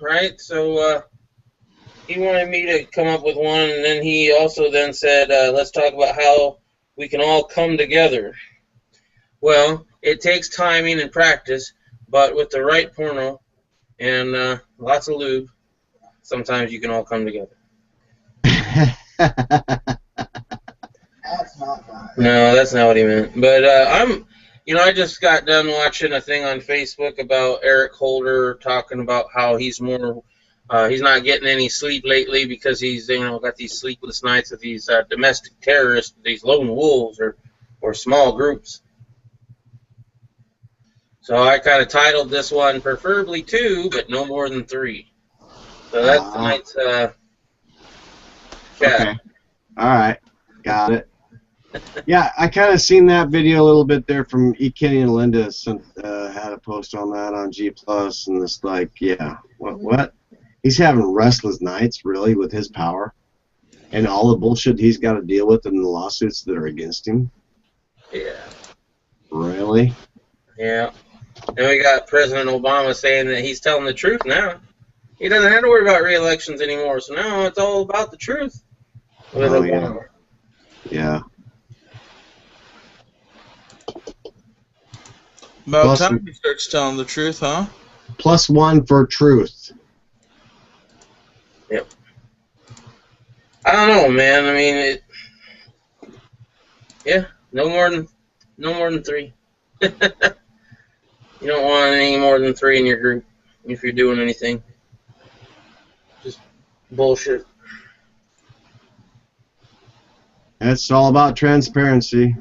right? So he wanted me to come up with one, and then he also then said, let's talk about how we can all come together. Well, it takes timing and practice, but with the right porno and lots of lube, sometimes you can all come together. That's not right. No, that's not what he meant. But I just got done watching a thing on Facebook about Eric Holder talking about how he's not getting any sleep lately because he's got these sleepless nights with these domestic terrorists, these lone wolves or small groups. So I kind of titled this one "Preferably 2, but no more than 3." So that's tonight's chat. Okay. All right. Got it. Yeah, I kind of seen that video a little bit there from E. Kenny and Linda had a post on that on G+, and it's like, yeah, what? He's having restless nights, really, with his power, and all the bullshit he's got to deal with in the lawsuits that are against him. Yeah. Really? Yeah. And we got President Obama saying that he's telling the truth now. He doesn't have to worry about re-elections anymore, so now it's all about the truth with Obama. Yeah. About time he starts telling the truth, huh? +1 for truth. Yep. I don't know, man. I mean, no more than 3. You don't want any more than 3 in your group if you're doing anything. Just bullshit. It's all about transparency.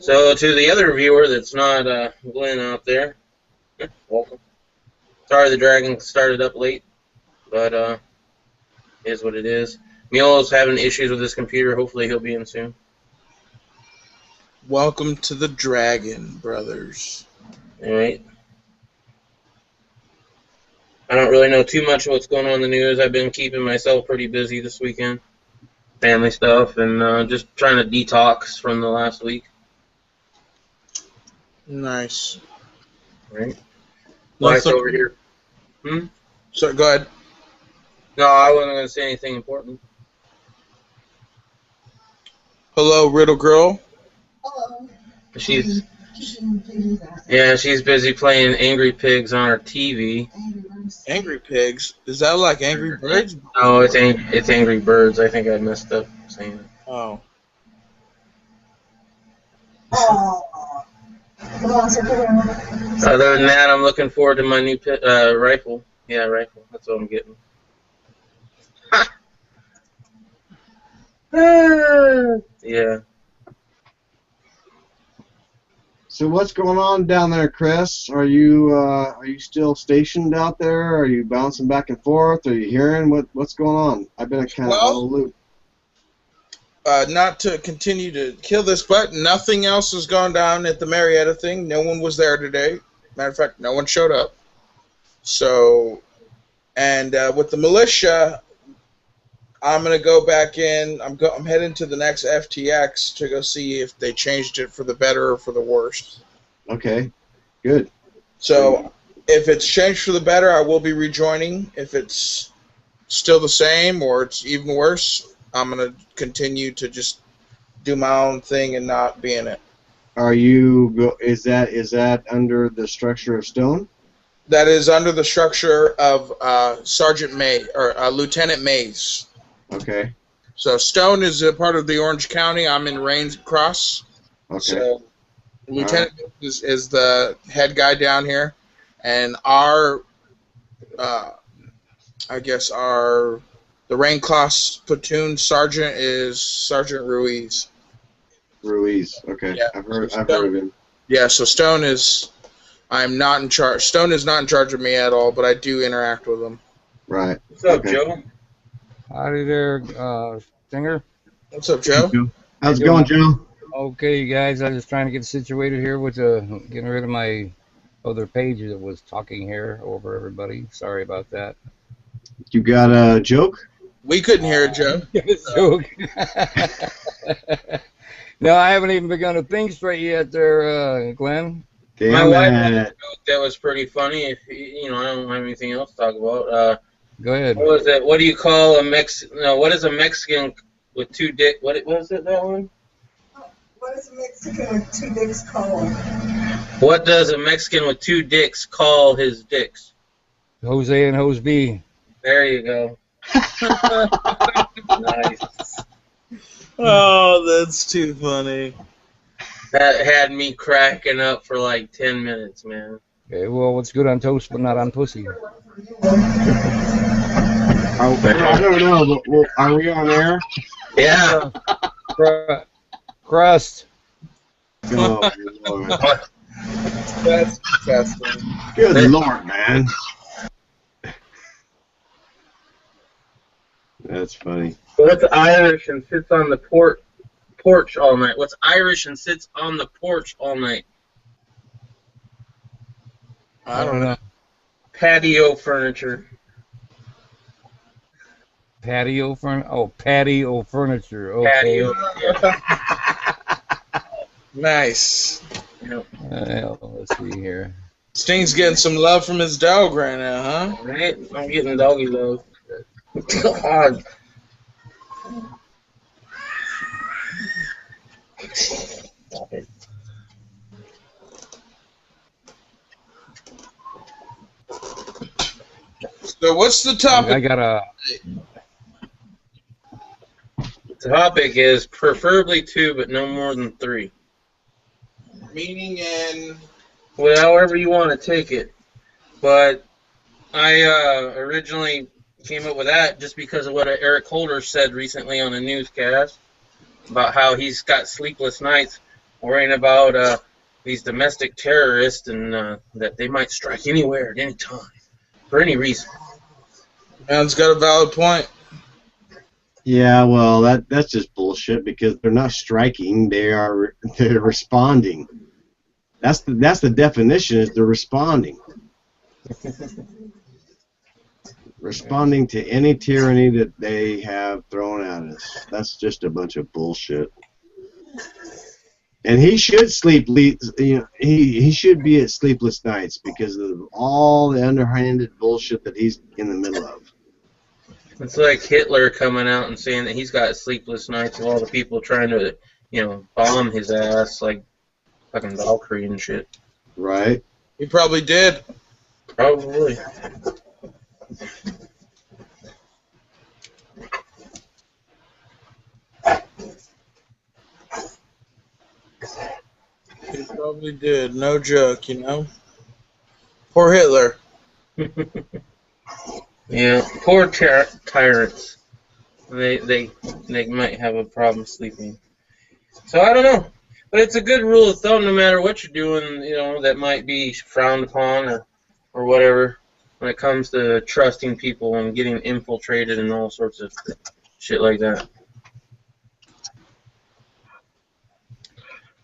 So to the other viewer that's not Glenn out there, welcome. Sorry the dragon started up late, but it is what it is. Mule's having issues with his computer. Hopefully he'll be in soon. Welcome to the Dragon, brothers. All right. I don't really know too much of what's going on in the news. I've been keeping myself pretty busy this weekend. Family stuff and just trying to detox from the last week. Nice. Right. Wife's over here. So go ahead. No, I wasn't going to say anything important. Hello, Riddle Girl. Hello. She's busy playing Angry Pigs on her TV. Angry Pigs? Is that like Angry Birds? No, it's Angry Birds. I think I messed up saying it. Oh. Other than that, I'm looking forward to my new rifle. Yeah, rifle. That's what I'm getting. Yeah. So what's going on down there, Chris? Are you still stationed out there? Are you bouncing back and forth? Are you hearing what's going on? I've been kind of out of the loop. Not to continue to kill this, but nothing else has gone down at the Marietta thing. No one was there today. Matter of fact, no one showed up. So, and with the militia, I'm gonna go back in. I'm heading to the next FTX to go see if they changed it for the better or for the worse. Okay, good. So, if it's changed for the better, I will be rejoining. If it's still the same or it's even worse, I'm gonna continue to just do my own thing and not be in it. Is that under the structure of Stone? That is under the structure of Sergeant May or Lieutenant Mays. Okay. So Stone is a part of the Orange County. I'm in Rains Cross. Okay. So Lieutenant Mays is the head guy down here, and the Rain Cross platoon sergeant is Sergeant Ruiz. Ruiz. Okay. Yeah. I've heard of him. Yeah. So Stone is. I'm not in charge. Stone is not in charge of me at all, but I do interact with him. Right. What's up, Joe? Howdy there, Stinger. What's up, Joe? How's it going, Joe? Okay, guys. I'm just trying to get situated here with getting rid of my other page that was talking here over everybody. Sorry about that. You got a joke? We couldn't hear it, Joe. Joke. No, I haven't even begun to think straight yet there, Glenn. My wife had a Damn it. joke that was pretty funny. If you know, I don't have anything else to talk about. Go ahead. What was it? What do you call a No, what is a Mexican with two dick? What was it? That one? What is a Mexican with two dicks called? What does a Mexican with two dicks call his dicks? Jose and Jose B. There you go. Nice. Oh, that's too funny. That had me cracking up for like 10 minutes, man. Okay, well, what's good on toast but not on pussy? I don't know, but are we on air? Yeah. Crust. Oh, good Lord. That's disgusting. Good Lord, man. That's funny. What's Irish and sits on the porch all night? What's Irish and sits on the porch all night? I don't know. Patio furniture. Patio furniture. Oh, patio furniture. Okay. Patio. Yeah. Nice. Yep. Let's see here. Sting's getting some love from his dog right now, huh? Right? I'm getting doggy love. God. Stop it. So what's the topic? I got a. The topic is preferably 2, but no more than 3. Meaning in... Well, however you want to take it. But I originally came up with that just because of what Eric Holder said recently on a newscast about how he's got sleepless nights worrying about these domestic terrorists and that they might strike anywhere at any time for any reason. Man's got a valid point. Yeah, well, that's just bullshit because they're not striking; they're responding. That's the definition is they're responding. Responding to any tyranny that they have thrown at us. That's just a bunch of bullshit. And he should sleep. You know, he should be at sleepless nights because of all the underhanded bullshit that he's in the middle of. It's like Hitler coming out and saying that he's got sleepless nights with all the people trying to, bomb his ass like fucking Valkyrie and shit. Right. He probably did. Probably. He probably did. No joke, you know? Poor Hitler. Yeah, poor tyrants. They might have a problem sleeping. So I don't know, but it's a good rule of thumb. No matter what you're doing, that might be frowned upon or whatever when it comes to trusting people and getting infiltrated and all sorts of shit like that.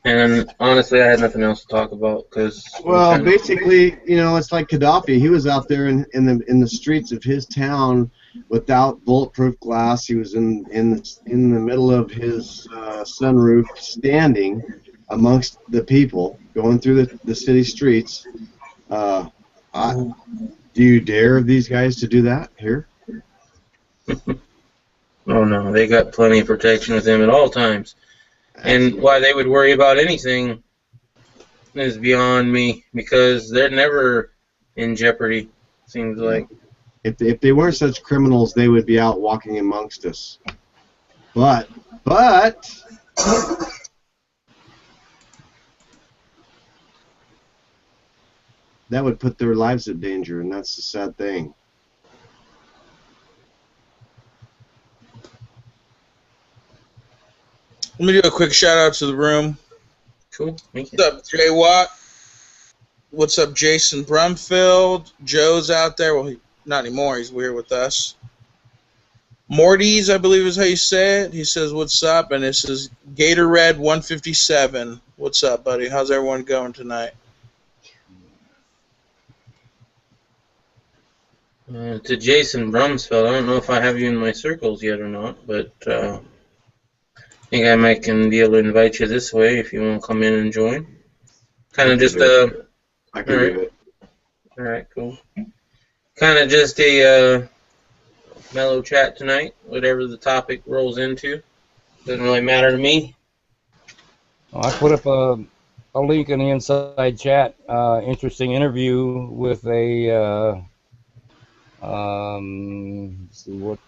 And honestly, I had nothing else to talk about because. Well, basically, it's like Gaddafi. He was out there in the streets of his town without bulletproof glass. He was in the middle of his sunroof, standing amongst the people, going through the city streets. Do you dare these guys to do that here? Oh no, they got plenty of protection with him at all times. And why they would worry about anything is beyond me, because they're never in jeopardy, seems like. If they weren't such criminals, they would be out walking amongst us. But that would put their lives in danger, and that's the sad thing. Let me do a quick shout out to the room. Cool. Thank you. What's up, Jay Watt? What's up, Jason Brumfield? Joe's out there. Well, not anymore. He's here with us. Morty's, I believe is how you say it. He says, what's up? And this is Gator Red 157. What's up, buddy? How's everyone going tonight? To Jason Brumsfeld, I don't know if I have you in my circles yet or not, but I think I might can be able to invite you this way if you want to come in and join. Kind of just I can do it. All right, cool. Kind of just a mellow chat tonight, whatever the topic rolls into. Doesn't really matter to me. Well, I put up a link in the inside chat. Interesting interview with a let's see what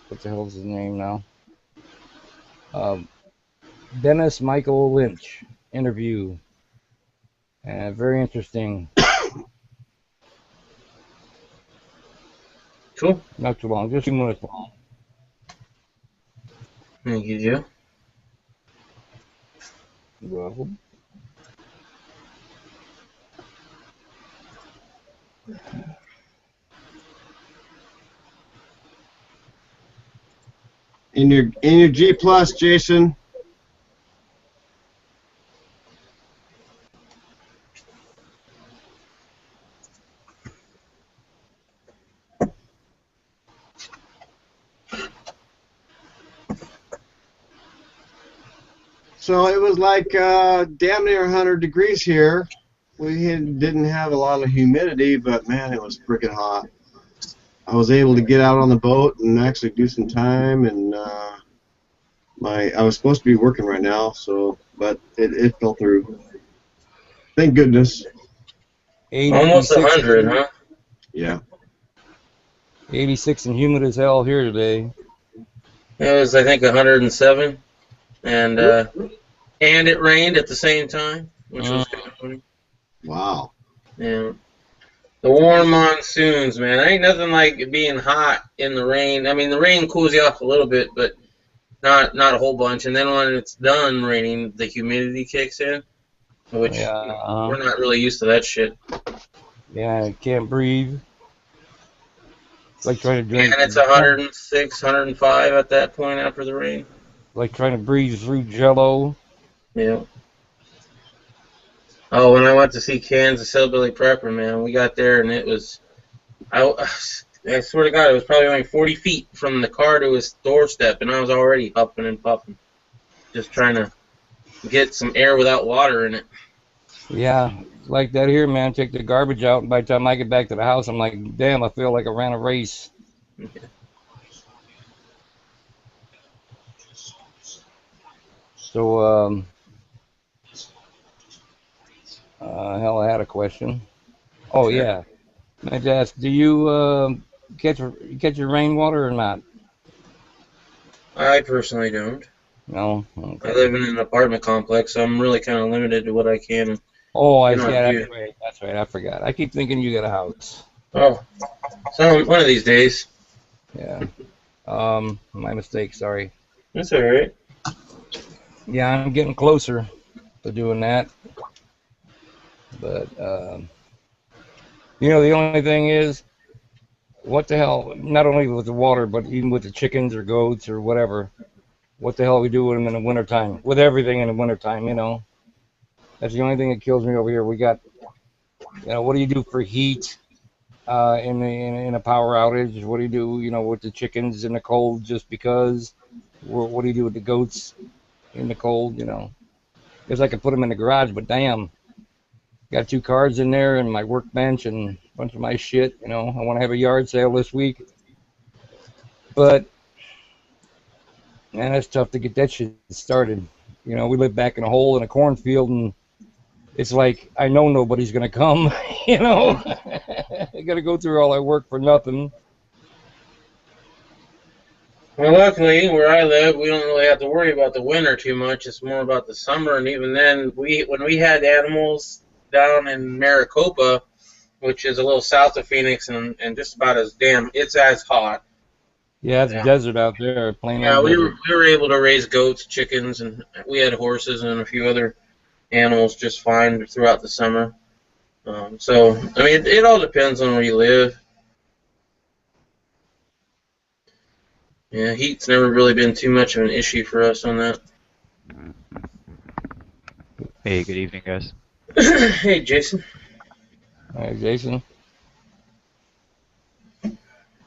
the hell is his name now? Dennis Michael Lynch interview. Very interesting. Cool. Not too long, just 2 minutes long. Thank you, Joe. You're welcome. In your G Plus, Jason. So it was like damn near 100 degrees here. We didn't have a lot of humidity, but man, it was freaking hot. I was able to get out on the boat and actually do some time, and I was supposed to be working right now, but it fell through. Thank goodness. Almost 100, huh? Yeah. 86 and humid as hell here today. It was, I think, 107, and it rained at the same time, which was kind of funny. Wow. Yeah. The warm monsoons, man. Ain't nothing like being hot in the rain. I mean, the rain cools you off a little bit, but not a whole bunch. And then when it's done raining, the humidity kicks in, which we're not really used to that shit. Yeah, I can't breathe. It's like trying to drink. And it's 106, 105 at that point after the rain. Like trying to breathe through Jello. Yeah. Oh, when I went to see Kansas Hillbilly Prepper, man, we got there and it was, I swear to God, it was probably only 40 feet from the car to his doorstep, and I was already huffing and puffing, just trying to get some air without water in it. Yeah, like that here, man. Take the garbage out, and by the time I get back to the house, I'm like, damn, I feel like I ran a race. So, hell, I had a question. Oh, yeah. I just asked, do you catch your rainwater or not? I personally don't. No? Okay. I live in an apartment complex, so I'm really kind of limited to what I can. Oh, that's right. I forgot. I keep thinking you got a house. Oh, so one of these days. Yeah. My mistake. Sorry. That's all right. Yeah, I'm getting closer to doing that. But the only thing is, what the hell? Not only with the water, but even with the chickens or goats or whatever. What the hell we do with them in the wintertime? With everything in the wintertime, That's the only thing that kills me over here. We got, what do you do for heat in a power outage? What do you do, with the chickens in the cold just because? What do you do with the goats in the cold, Guess I could put them in the garage, but damn. Got 2 cars in there and my workbench and a bunch of my shit, I want to have a yard sale this week. But, man, it's tough to get that shit started. We live back in a hole in a cornfield, and it's like, I know nobody's going to come, I got to go through all that work for nothing. Well, luckily, where I live, we don't really have to worry about the winter too much. It's more about the summer, and even then, when we had animals down in Maricopa, which is a little south of Phoenix, and just about it's as hot. Yeah, it's desert out there. Yeah, we were able to raise goats, chickens, and we had horses and a few other animals just fine throughout the summer. So, I mean, it all depends on where you live. Yeah, heat's never really been too much of an issue for us on that. Hey, good evening, guys. Hey, Jason. Hi, Jason.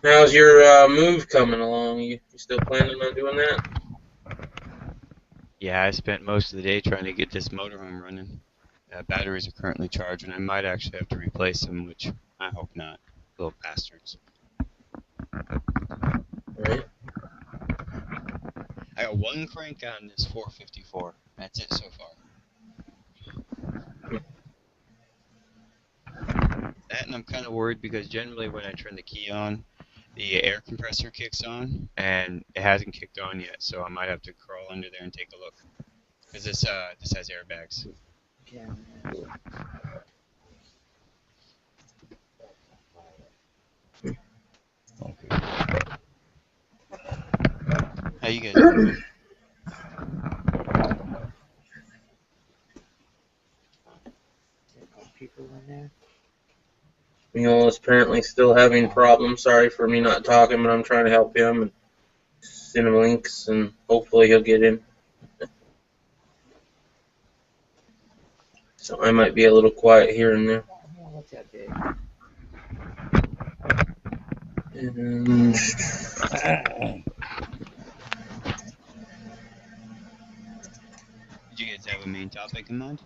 How's your move coming along? You still planning on doing that? Yeah, I spent most of the day trying to get this motorhome running. batteries are currently charged, and I might actually have to replace them, which I hope not. Little bastards. Right. I got one crank on this 454. That's it so far. That, and I'm kind of worried because generally when I turn the key on, the air compressor kicks on, and it hasn't kicked on yet, so I might have to crawl under there and take a look. Because this has airbags. Okay. How you guys doing? Mule is apparently still having problems. Sorry for me not talking, but I'm trying to help him and send him links, and hopefully he'll get in. So I might be a little quiet here and there. And Did you guys have a main topic in mind?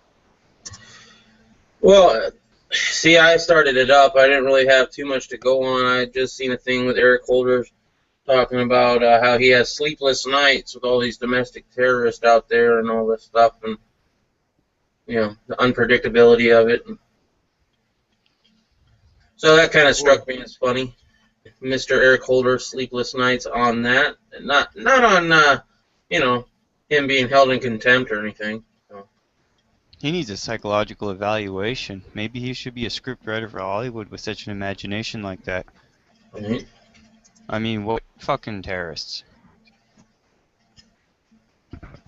well, see, I started it up. I didn't really have too much to go on. I had just seen a thing with Eric Holder talking about how he has sleepless nights with all these domestic terrorists out there and all this stuff, and the unpredictability of it. So that kind of struck me as funny. Mr. Eric Holder, sleepless nights on that, not on him being held in contempt or anything. So. He needs a psychological evaluation. Maybe he should be a scriptwriter for Hollywood with such an imagination like that. Right. I mean, what fucking terrorists?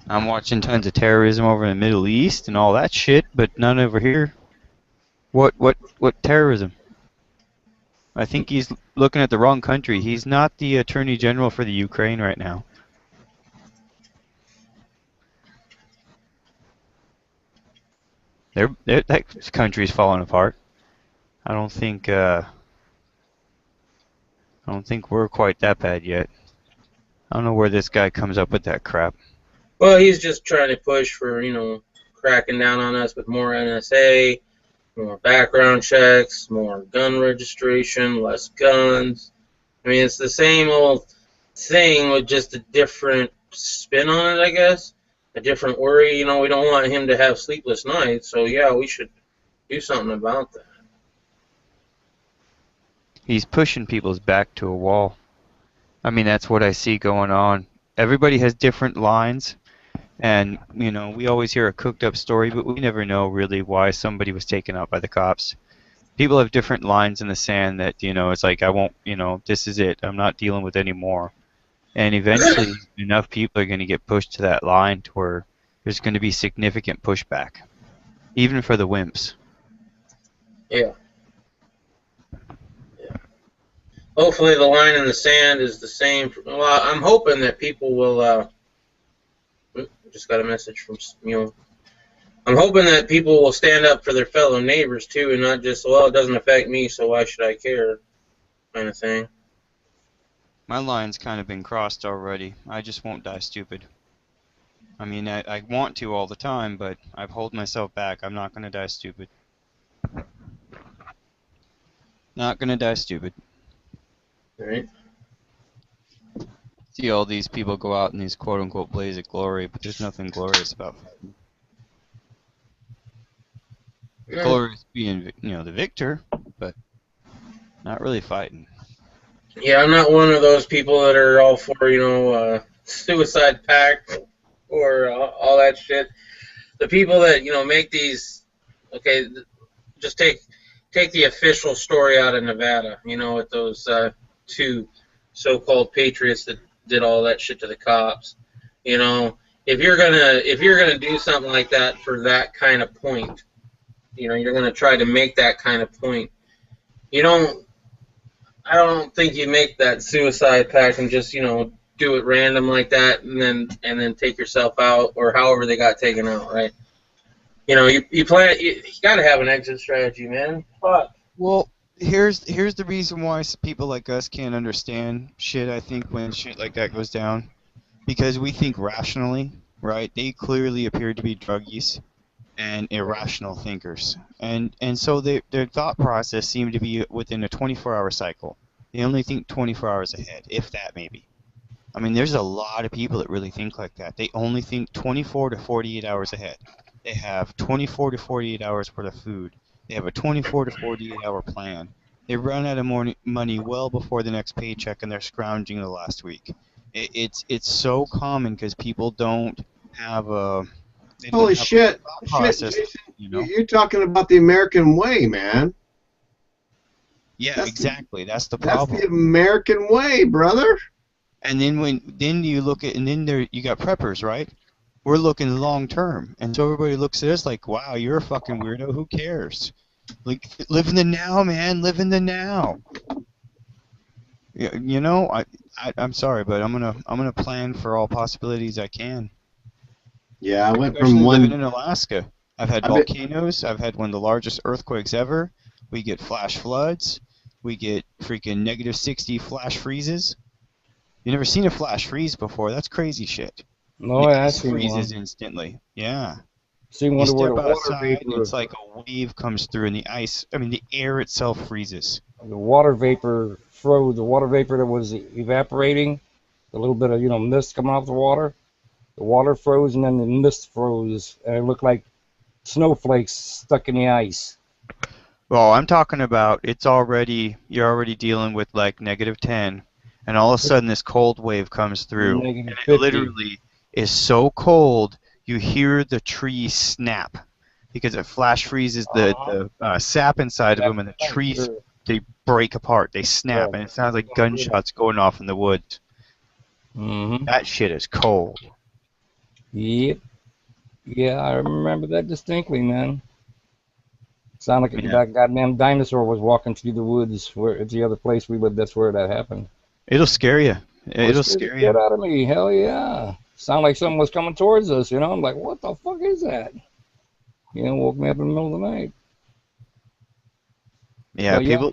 I'm watching tons of terrorism over in the Middle East and all that shit, but none over here. What terrorism? I think he's looking at the wrong country. He's not the Attorney General for the Ukraine right now. That country's falling apart. I don't think we're quite that bad yet. I don't know where this guy comes up with that crap. Well, he's just trying to push for, cracking down on us with more NSA, more background checks, more gun registration, less guns. I mean, it's the same old thing with just a different spin on it, I guess. A different worry. We don't want him to have sleepless nights, so yeah, we should do something about that. He's pushing people's back to a wall. I mean, that's what I see going on. Everybody has different lines. And, we always hear a cooked up story, but we never know really why somebody was taken out by the cops. People have different lines in the sand that, it's like, I won't, this is it. I'm not dealing with any more. And eventually, enough people are going to get pushed to that line to where there's going to be significant pushback, even for the wimps. Yeah. Hopefully the line in the sand is the same. Well, I'm hoping that people will... just got a message from Mule. I'm hoping that people will stand up for their fellow neighbors too, and not just, well, it doesn't affect me, so why should I care, kind of thing. My line's kind of been crossed already. I just won't die stupid. I mean, I want to all the time, but I've held myself back. I'm not going to die stupid. Not going to die stupid. Right. See all these people go out in these quote-unquote blaze of glory, but there's nothing glorious about them. Yeah. Glorious being, the victor, but not really fighting. Yeah, I'm not one of those people that are all for, suicide pact or all that shit. The people that, make these, okay, just take the official story out of Nevada, with those two so-called patriots that did all that shit to the cops. If you're gonna do something like that for that kind of point, you're gonna try to make that kind of point. I don't think you make that suicide pact and just do it random like that and then take yourself out, or however they got taken out, right? You got to have an exit strategy, man. Fuck. Well, here's the reason why people like us can't understand shit, I think, when shit like that goes down. Because we think rationally, right? They clearly appear to be druggies. and irrational thinkers. And so their thought process seemed to be within a 24-hour cycle. They only think 24 hours ahead, if that maybe. I mean, there's a lot of people that really think like that. They only think 24 to 48 hours ahead. They have 24 to 48 hours worth of food. They have a 24 to 48 hour plan. They run out of money well before the next paycheck, and they're scrounging the last week. It's so common because people don't have a they don't Holy have shit. a thought Shit, process, Jason. you know. You're talking about the American way, man. Yeah, That's exactly. That's the That's problem. the American way, brother. And then you look at, and then there you got preppers, right? We're looking long term, and so everybody looks at us like, "Wow, you're a fucking weirdo. Who cares? Like, live in the now, man. Live in the now." You know, I'm sorry, but I'm gonna plan for all possibilities I can. Yeah, I went from Especially living one. in Alaska. I've had I've been, volcanoes. I've had one of the largest earthquakes ever. We get flash floods. We get freaking -60 flash freezes. You never seen a flash freeze before? That's crazy shit. No, The I ice seen one. freezes instantly. Yeah. Seen You one where the step water outside, and vapor, it's like a wave comes through, and the air itself freezes. the water vapor froze. The water vapor that was evaporating, the little bit of mist coming off the water. The water froze, and then the mist froze, and it looked like snowflakes stuck in the ice. Well, I'm talking about you're already dealing with like -10, and all of a sudden this cold wave comes through, and Negative it 50. literally is so cold you hear the trees snap because it flash freezes the sap inside of them, and the trees Sure. they break apart, they snap, Right. and it sounds like gunshots going off in the woods. Mm-hmm. That shit is cold. Yep. Yeah, I remember that distinctly, man. Sounded like Yeah. that goddamn dinosaur was walking through the woods where it's the other place we lived. That's where that happened. It'll scare you. Well, it It'll scared the scare shit you. out of me. Hell yeah. Sound like something was coming towards us, I'm like, what the fuck is that? Woke me up in the middle of the night. Yeah, But yeah, people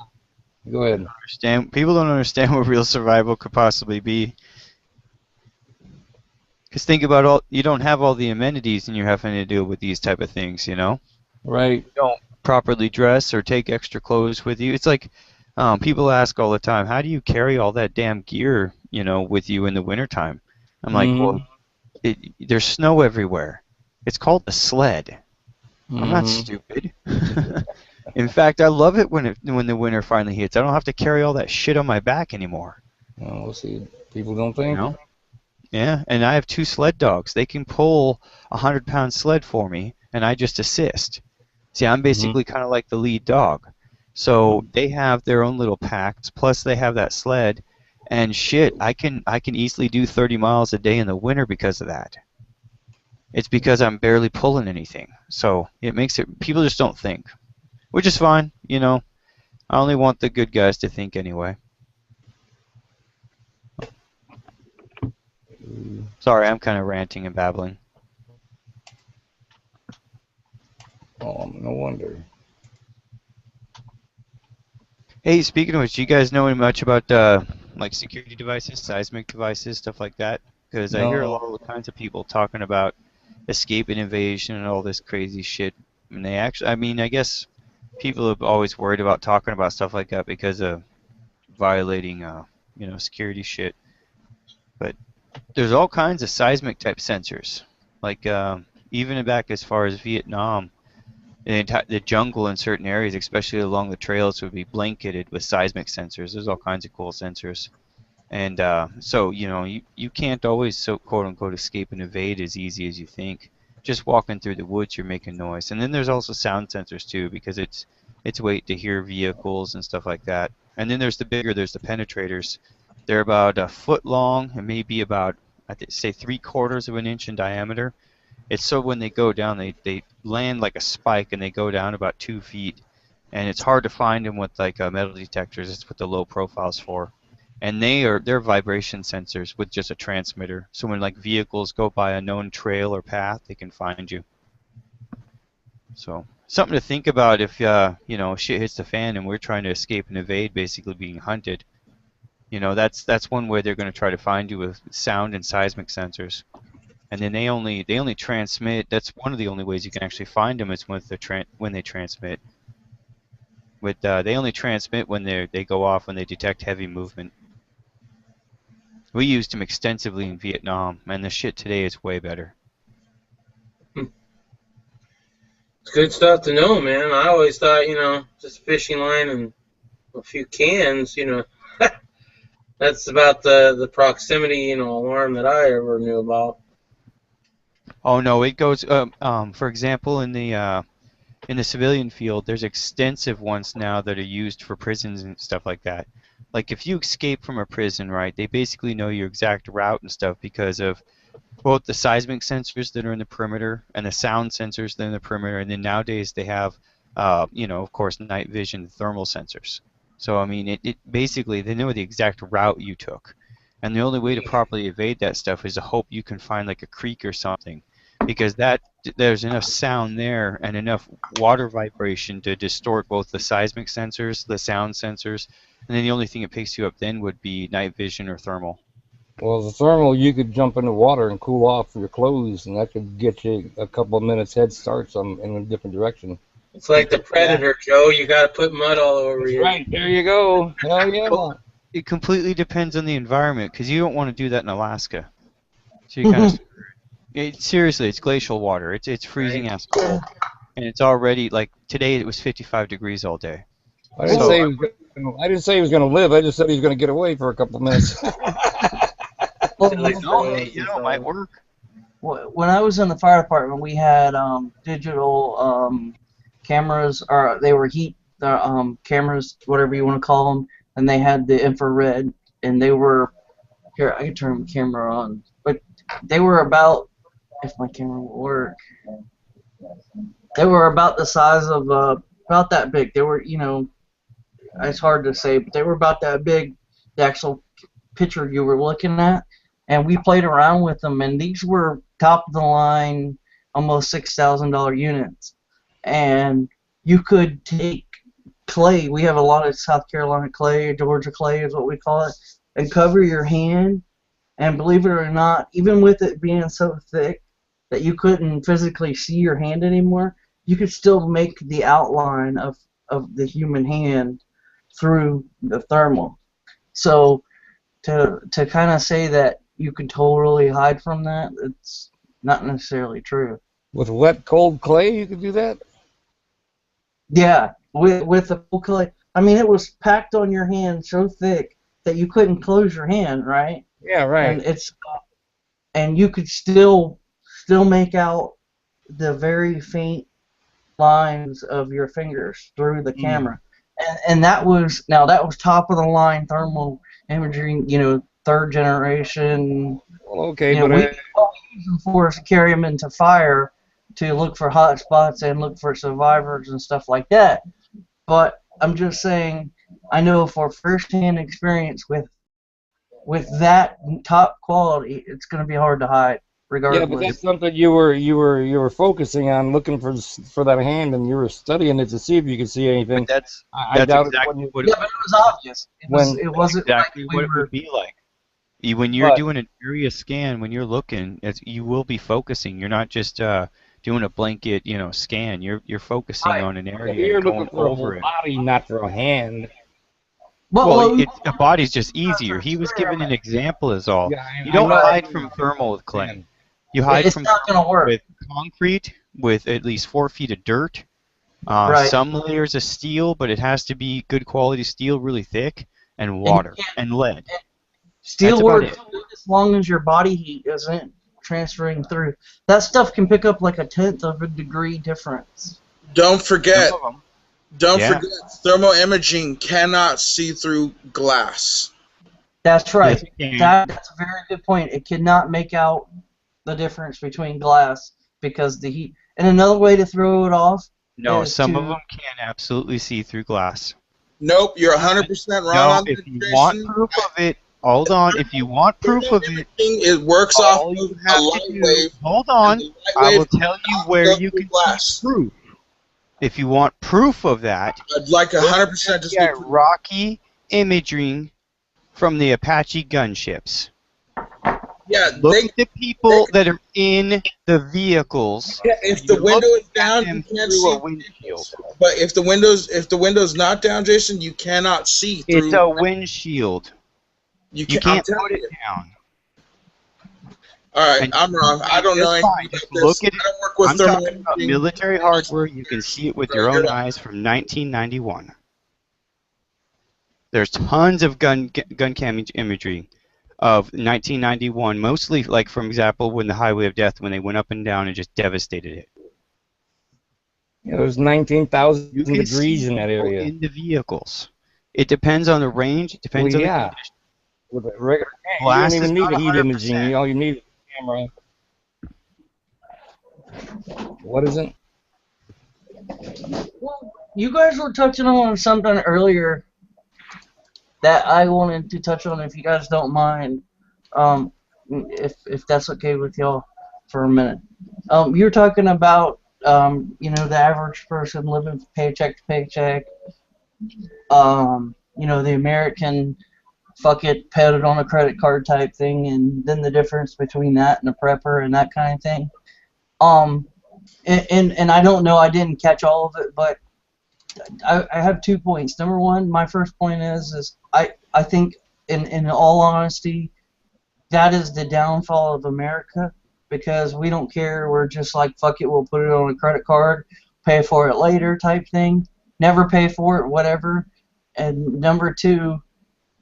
go ahead. people don't understand what real survival could possibly be. Because think about you don't have all the amenities and you're having to deal with these type of things, Right. You don't properly dress or take extra clothes with you. It's like people ask all the time, how do you carry all that damn gear, with you in the wintertime? I'm like, well, there's snow everywhere. It's called a sled. I'm not stupid. In fact, I love it when the winter finally hits. I don't have to carry all that shit on my back anymore. Well, we'll see. People don't You think. know? Yeah, and I have 2 sled dogs. They can pull a 100-pound sled for me, and I just assist. See, I'm basically kind of like the lead dog. So they have their own little packs, plus they have that sled, and shit, I can easily do 30 miles a day in the winter because of that. It's because I'm barely pulling anything. So it makes it, people just don't think, which is fine, I only want the good guys to think anyway. Sorry, I'm kind of ranting and babbling. Oh, no wonder. Hey, speaking of which, do you guys know much about like security devices, seismic devices, stuff like that? Because I hear a lot No. of kinds of people talking about escape and invasion and all this crazy shit. And they actually, I mean, I guess people have always worried about talking about stuff like that because of violating, security shit. But there's all kinds of seismic type sensors, like even back as far as Vietnam. The jungle in certain areas, especially along the trails, would be blanketed with seismic sensors. There's all kinds of cool sensors. And so, you can't always, quote unquote, escape and evade as easy as you think. Just walking through the woods, you're making noise. And then there's also sound sensors too, because it's weight to hear vehicles and stuff like that. And then there's the penetrators. They're about a foot long and maybe about, say, 3/4 of an inch in diameter. It's so when they go down, they land like a spike and they go down about 2 feet. And it's hard to find them with like metal detectors. It's what the low profile's for. And they're vibration sensors with just a transmitter. So when like vehicles go by a known trail or path, they can find you. So something to think about if shit hits the fan and we're trying to escape and evade, basically being hunted. That's one way they're going to try to find you with sound and seismic sensors. and then they only transmit. That's one of the only ways you can actually find them is when they transmit. With they only transmit when they go off when they detect heavy movement. We used them extensively in Vietnam, and the shit today is way better. It's good stuff to know, man. I always thought, just a fishing line and a few cans, that's about the proximity, alarm that I ever knew about. Oh no, it goes. For example, in the civilian field, there's extensive ones now that are used for prisons and stuff like that. Like if you escape from a prison, right? They basically know your exact route and stuff because of both the seismic sensors that are in the perimeter and the sound sensors that are in the perimeter, and then nowadays they have, of course, night vision thermal sensors. So I mean, it basically they know the exact route you took, and the only way to properly evade that stuff is to hope you can find like a creek or something, because there's enough sound there and enough water vibration to distort both the seismic sensors, the sound sensors, and then the only thing that picks you up then would be night vision or thermal. Well, the thermal, you could jump in the water and cool off your clothes, and that could get you a couple of minutes head start in a different direction. It's like the Predator, Joe. You got to put mud all over That's you. right. There you go. Hell yeah. Well, it completely depends on the environment, because you don't want to do that in Alaska. So you kind of seriously, it's glacial water. It's freezing ass cold, and it's already like today it was 55 degrees all day. I didn't say he was going to live. I just said he was going to get away for a couple of minutes. It might work. When I was in the fire department, we had digital cameras, or they were heat cameras, whatever you want to call them, and they had the infrared, and they were here. I can turn the camera on, but they were about, if my camera will work, they were about the size of about that big. They were, it's hard to say, but they were about that big. The actual picture you were looking at. And we played around with them, and these were top of the line, almost $6,000 units. And you could take clay. We have a lot of South Carolina clay, Georgia clay is what we call it, and cover your hand. And believe it or not, even with it being so thick that you couldn't physically see your hand anymore, you could still make the outline of the human hand through the thermal. So to kind of say that you could totally hide from that, it's not necessarily true. With wet, cold clay, you could do that? Yeah, with the cold clay. I mean, it was packed on your hand so thick that you couldn't close your hand, right? Yeah, right. And you could still make out the very faint lines of your fingers through the camera. And that was top of the line thermal imaging, third generation. Well, okay, but we use them for to carry them into fire to look for hot spots and look for survivors and stuff like that. But I'm just saying, I know for first-hand experience with that top quality, it's going to be hard to hide, regardless. Yeah, but that's something you were focusing on, looking for that hand, and you were studying it to see if you could see anything. But I doubt exactly what it was obvious. It wasn't exactly like what it would be like. When you're doing an area scan, when you're looking, you will be focusing. You're not just doing a blanket, scan. You're focusing on an area. You're going looking for a over whole body, not for a hand. Well, a body's just easier. He was giving an example is all. Yeah, you don't hide from thermal with clay. You hide from with concrete, with at least 4 feet of dirt. Some layers of steel, but it has to be good quality steel, really thick, and water and lead. Steel works as long as your body heat isn't transferring through. That stuff can pick up like a 1/10 of a degree difference. Don't forget, thermal imaging cannot see through glass. That's right. That's a very good point. It cannot make out the difference between glass because the heat. And another way to throw it off. No, some of them can absolutely see through glass. Nope, you're 100% wrong on that. If you want proof of it, hold on. If you want proof of it works off of a light wave. Hold on. I will tell you where you can see proof. If you want proof of that, I'd like 100% to see proof. Rocky imaging from the Apache gunships. Yeah, Look at the people that are in the vehicles. if the You window look is down, at you them can't through see. a windshield. But if the window's not down, Jason, you cannot see It's through. a windshield. You You can't. I'm can't telling put it you. down. All right, And I'm wrong. I don't know just anything fine. about Just this. look at it. I don't work with I'm thermal talking about imaging. military hardware. You can see it with Right, your you're own right. eyes from 1991. There's tons of gun cam imagery of 1991, mostly like, for example, when the Highway of Death, when they went up and down and just devastated it. It was 19,000 You can degrees see in that people area. in the vehicles. It depends on the range. It Well, depends on the yeah. condition. With a regular camera, you don't Glass is even need not a heat 100%. imaging. All you need is a camera. What is it? Well, you guys were touching on something earlier that I wanted to touch on, if you guys don't mind, if that's okay with y'all for a minute. You're talking about the average person living paycheck to paycheck. The American fuck it, pay it on a credit card type thing, and then the difference between that and a prepper and that kind of thing. And I don't know, I didn't catch all of it, but I have 2 points. Number one, my first point is I think in all honesty, that is the downfall of America, because we don't care. We're just like, fuck it, we'll put it on a credit card, pay for it later type thing, never pay for it, whatever. And number two,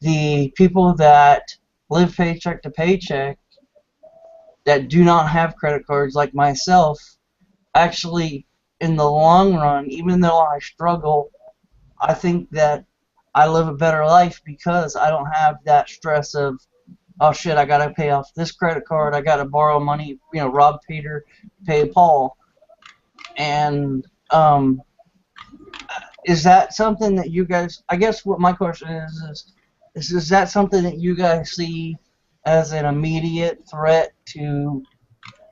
the people that live paycheck to paycheck that do not have credit cards like myself, actually, in the long run, even though I struggle, I think that I live a better life because I don't have that stress of, oh shit, I gotta pay off this credit card, I gotta borrow money, rob Peter, pay Paul. And is that something that you guys, I guess what my question is that something that you guys see as an immediate threat to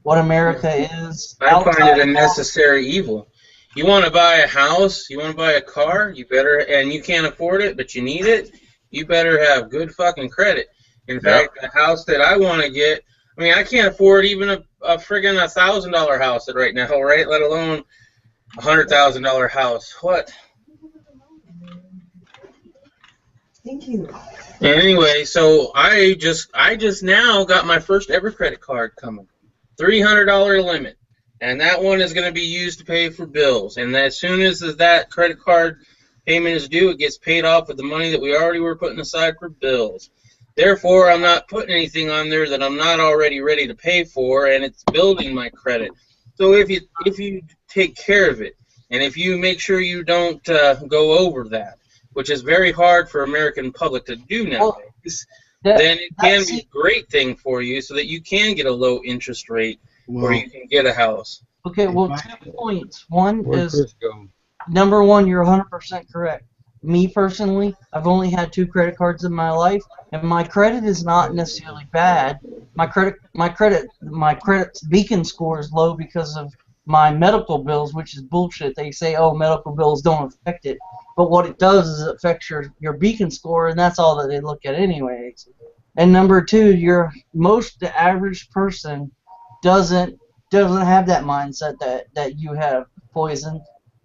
what America is? I find it a necessary evil. You want to buy a house, you want to buy a car, and you can't afford it, but you need it, you better have good fucking credit. In fact, the house that I want to get, I mean, I can't afford even a friggin' $1,000 house right now, right? Let alone $100,000 house. What? Thank you. Anyway, so I just now got my first ever credit card coming. $300 limit. And that one is going to be used to pay for bills. And as soon as that credit card payment is due, it gets paid off with the money that we already were putting aside for bills. Therefore, I'm not putting anything on there that I'm not already ready to pay for, and it's building my credit. So if you take care of it, and if you make sure you don't go over that, which is very hard for American public to do nowadays, then it can be a great thing for you so that you can get a low interest rate where you can get a house. Okay, well, 2 points. One Where'd is, Chris go? number one, you're 100% correct. Me personally, I've only had 2 credit cards in my life, and my credit is not necessarily bad. My credit beacon score is low because of my medical bills, which is bullshit. They say, oh, medical bills don't affect it, but what it does is it affects your beacon score, and that's all that they look at anyways. And number two, the average person doesn't have that mindset that you have, Poison.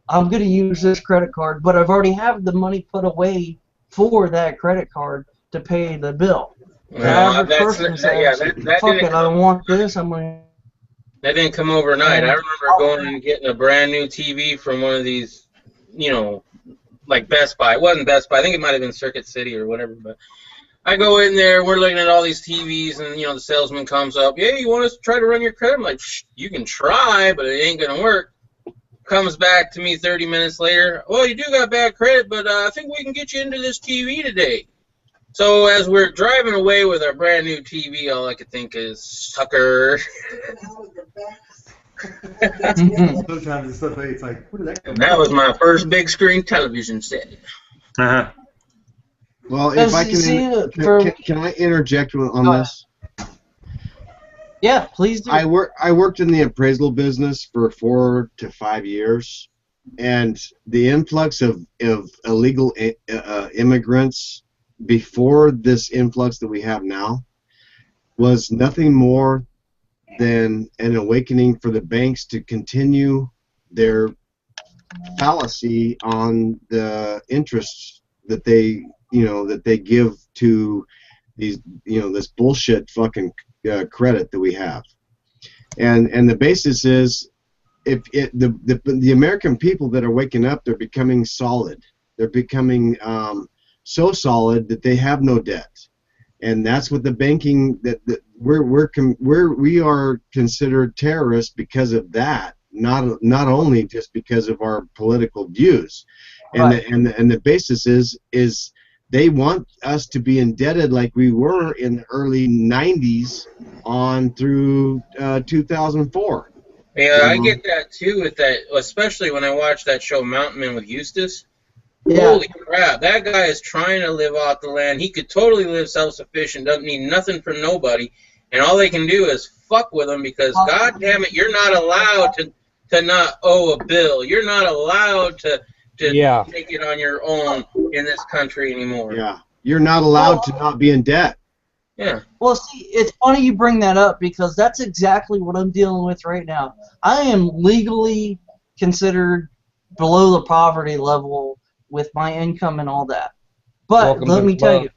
I'm going to use this credit card, but I've already have the money put away for that credit card to pay the bill. The average person says, fuck it, I don't want this, I'm going to... That didn't come overnight. I remember going and getting a brand new TV from one of these, like Best Buy. It wasn't Best Buy. I think it might have been Circuit City or whatever, but I go in there, we're looking at all these TVs, and, the salesman comes up, yeah, you want us to try to run your credit? I'm like, you can try, but it ain't going to work. Comes back to me 30 minutes later, well, you do got bad credit, but I think we can get you into this TV today. So as we're driving away with our brand new TV, all I could think is, sucker. Sometimes it's stuff it's like, where did that come And that was my first big screen television set. Well, if I can I interject on this? Yeah, please do. I worked in the appraisal business for 4 to 5 years, and the influx of illegal immigrants before this influx that we have now was nothing more than an awakening for the banks to continue their fallacy on the interest that they give to these this bullshit fucking credit that we have, and the basis is the American people that are waking up, they're becoming solid. They're becoming so solid that they have no debt, and that's what the banking that we are considered terrorists because of that. Not only just because of our political views, and the basis is they want us to be indebted like we were in the early '90s on through 2004. Yeah, I get that too with that, especially when I watch that show Mountain Men with Eustace. Yeah. Holy crap, that guy is trying to live off the land. He could totally live self-sufficient, doesn't need nothing from nobody, and all they can do is fuck with him because, god damn it, you're not allowed to not owe a bill. You're not allowed to take it on your own in this country anymore. Yeah, you're not allowed to not be in debt. Yeah. Well, see, it's funny you bring that up because that's exactly what I'm dealing with right now. I am legally considered below the poverty level with my income and all that. But let me tell you,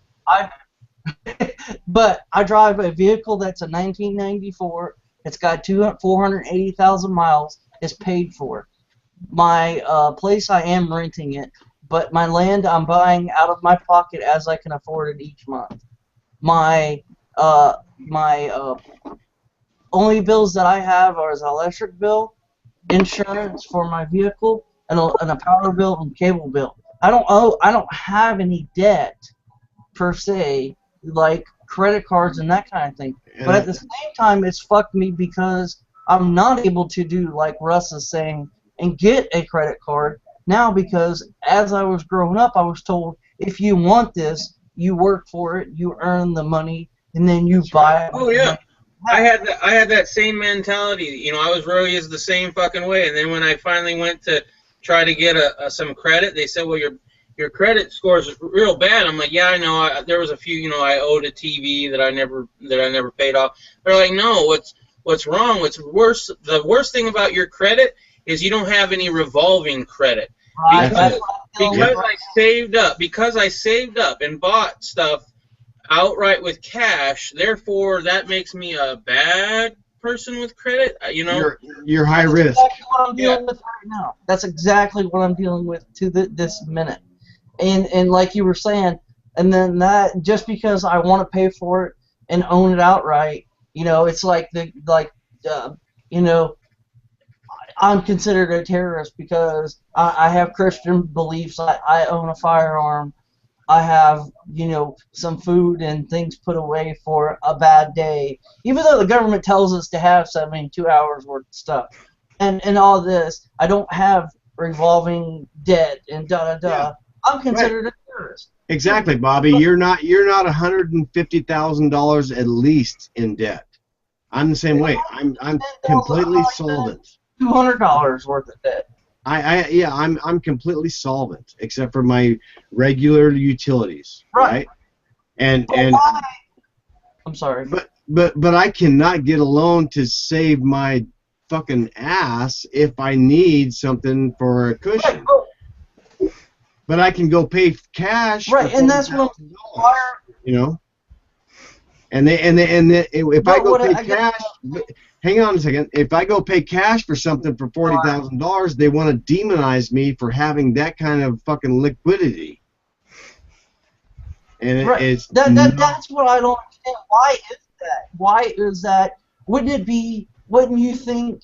but I drive a vehicle that's a 1994. It's got 480,000 miles. It's paid for. My place, I am renting it, but my land I'm buying out of my pocket as I can afford it each month. My only bills that I have are an electric bill, insurance for my vehicle, and a power bill and cable bill. I don't have any debt per se, like credit cards and that kind of thing. But at the same time, it's fucked me because I'm not able to do like Russ is saying and get a credit card now because as I was growing up, I was told if you want this, you work for it, you earn the money, and then you buy it. Oh yeah, I had that same mentality. You know, I was raised the same fucking way. And then when I finally went to try to get some credit, they said, well, your credit score is real bad. I'm like, yeah, I know. There was a few, I owed a TV that I never paid off. They're like, no, what's wrong? What's worse? The worst thing about your credit is you don't have any revolving credit. Because I saved up and bought stuff outright with cash, therefore that makes me a bad person with credit. You're high risk. That's exactly what I'm dealing with right now. That's exactly what I'm dealing with to this minute. And like you were saying, and then that just because I want to pay for it and own it outright, it's like I'm considered a terrorist because I have Christian beliefs. I own a firearm. I have, some food and things put away for a bad day. Even though the government tells us to have 72 hours worth of stuff. And all this, I don't have revolving debt and da-da-da. Yeah. I'm considered a terrorist. Exactly, Bobby. You're not $150,000 at least in debt. I'm the same way. I'm completely solvent. $200 worth of debt. I'm completely solvent except for my regular utilities, right? And I'm sorry. But I cannot get a loan to save my fucking ass if I need something for a cushion. Right. But I can go pay cash. Right, and that's what And if I go pay cash. Hang on a second. If I go pay cash for something for $40,000, they want to demonize me for having that kind of fucking liquidity. And it's that's what I don't understand. Why is that? Why is that? Wouldn't you think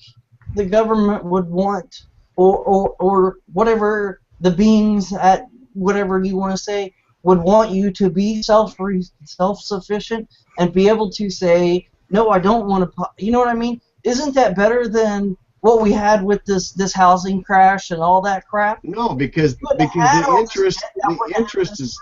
the government would want, or whatever the beings at whatever you want to say would want you to be self-sufficient and be able to say, no, I don't want to. You know what I mean? Isn't that better than what we had with this housing crash and all that crap? No, because the interest is.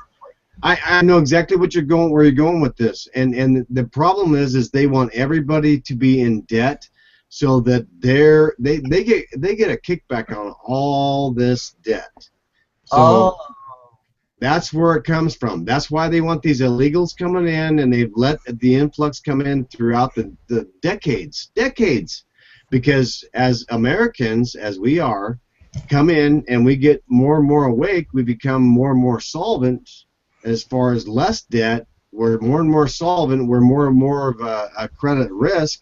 I know exactly where you're going with this, and the problem is they want everybody to be in debt, so that they get a kickback on all this debt. So That's where it comes from. That's why they want these illegals coming in, and they've let the influx come in throughout the decades. Because as Americans, as we are, come in and we get more and more awake, we become more and more solvent as far as less debt. We're more and more solvent. We're more and more of a credit risk.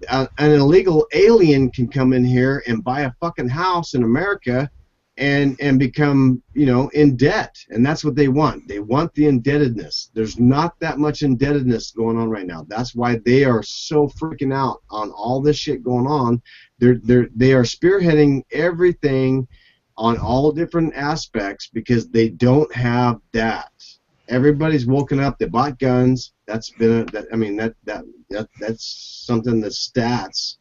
An illegal alien can come in here and buy a fucking house in America and become, in debt. And that's what they want. They want the indebtedness. There's not that much indebtedness going on right now. That's why they are so freaking out on all this shit going on. They are spearheading everything on all different aspects because they don't have that. Everybody's woken up. They bought guns. That's been that's something that stats.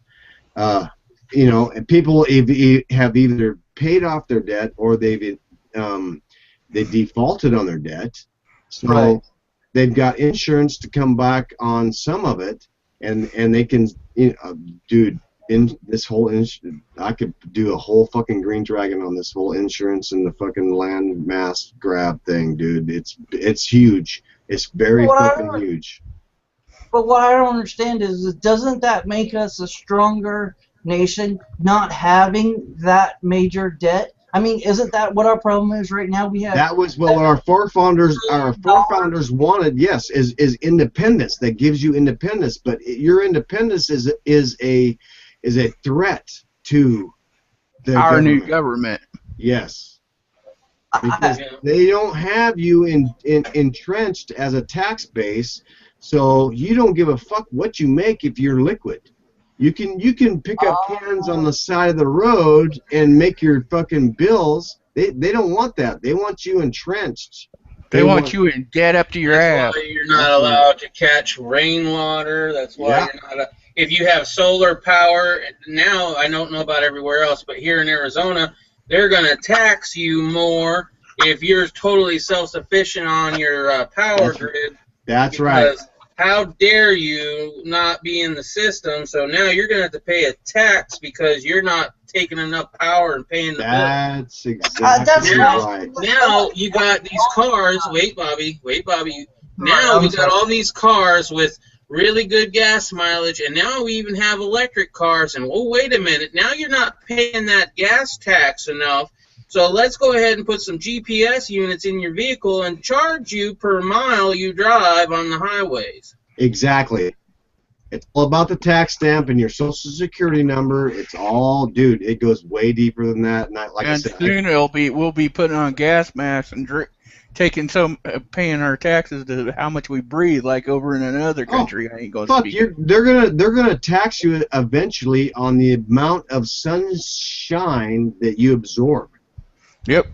And people have either paid off their debt or they defaulted on their debt. So Right. they've got insurance to come back on some of it, and they can, dude. In this whole I could do a whole fucking green dragon on this whole insurance and the fucking land mass grab thing, dude. It's huge. It's very fucking huge. But what I don't understand is, doesn't that make us a stronger nation, not having that major debt? I mean, isn't that what our problem is right now? We have That was what our forefathers wanted. Yes, is independence. That gives you independence, but your independence is a threat to the our government. new government. Yes, because they don't have you entrenched as a tax base, so you don't give a fuck what you make if you're liquid. You can pick up cans on the side of the road and make your fucking bills. They don't want that. They want you entrenched. They want you in debt up to your ass. That's why you're not allowed to catch rainwater. That's why you're not. If you have solar power, now I don't know about everywhere else, but here in Arizona, they're going to tax you more if you're totally self-sufficient on your power grid. That's right. How dare you not be in the system? So now you're going to have to pay a tax because you're not taking enough power and paying the bill. That's exactly right. Now you got these cars. Wait, Bobby. Now we got all these cars with really good gas mileage, and now we even have electric cars. And wait a minute. Now you're not paying that gas tax enough. So let's go ahead and put some GPS units in your vehicle and charge you per mile you drive on the highways. Exactly. It's all about the tax stamp and your social security number. It's all, dude, it goes way deeper than that. And I said, soon we'll be putting on gas masks and paying our taxes to how much we breathe, like over in another country. I ain't gonna speak. They're gonna tax you eventually on the amount of sunshine that you absorb. Yep.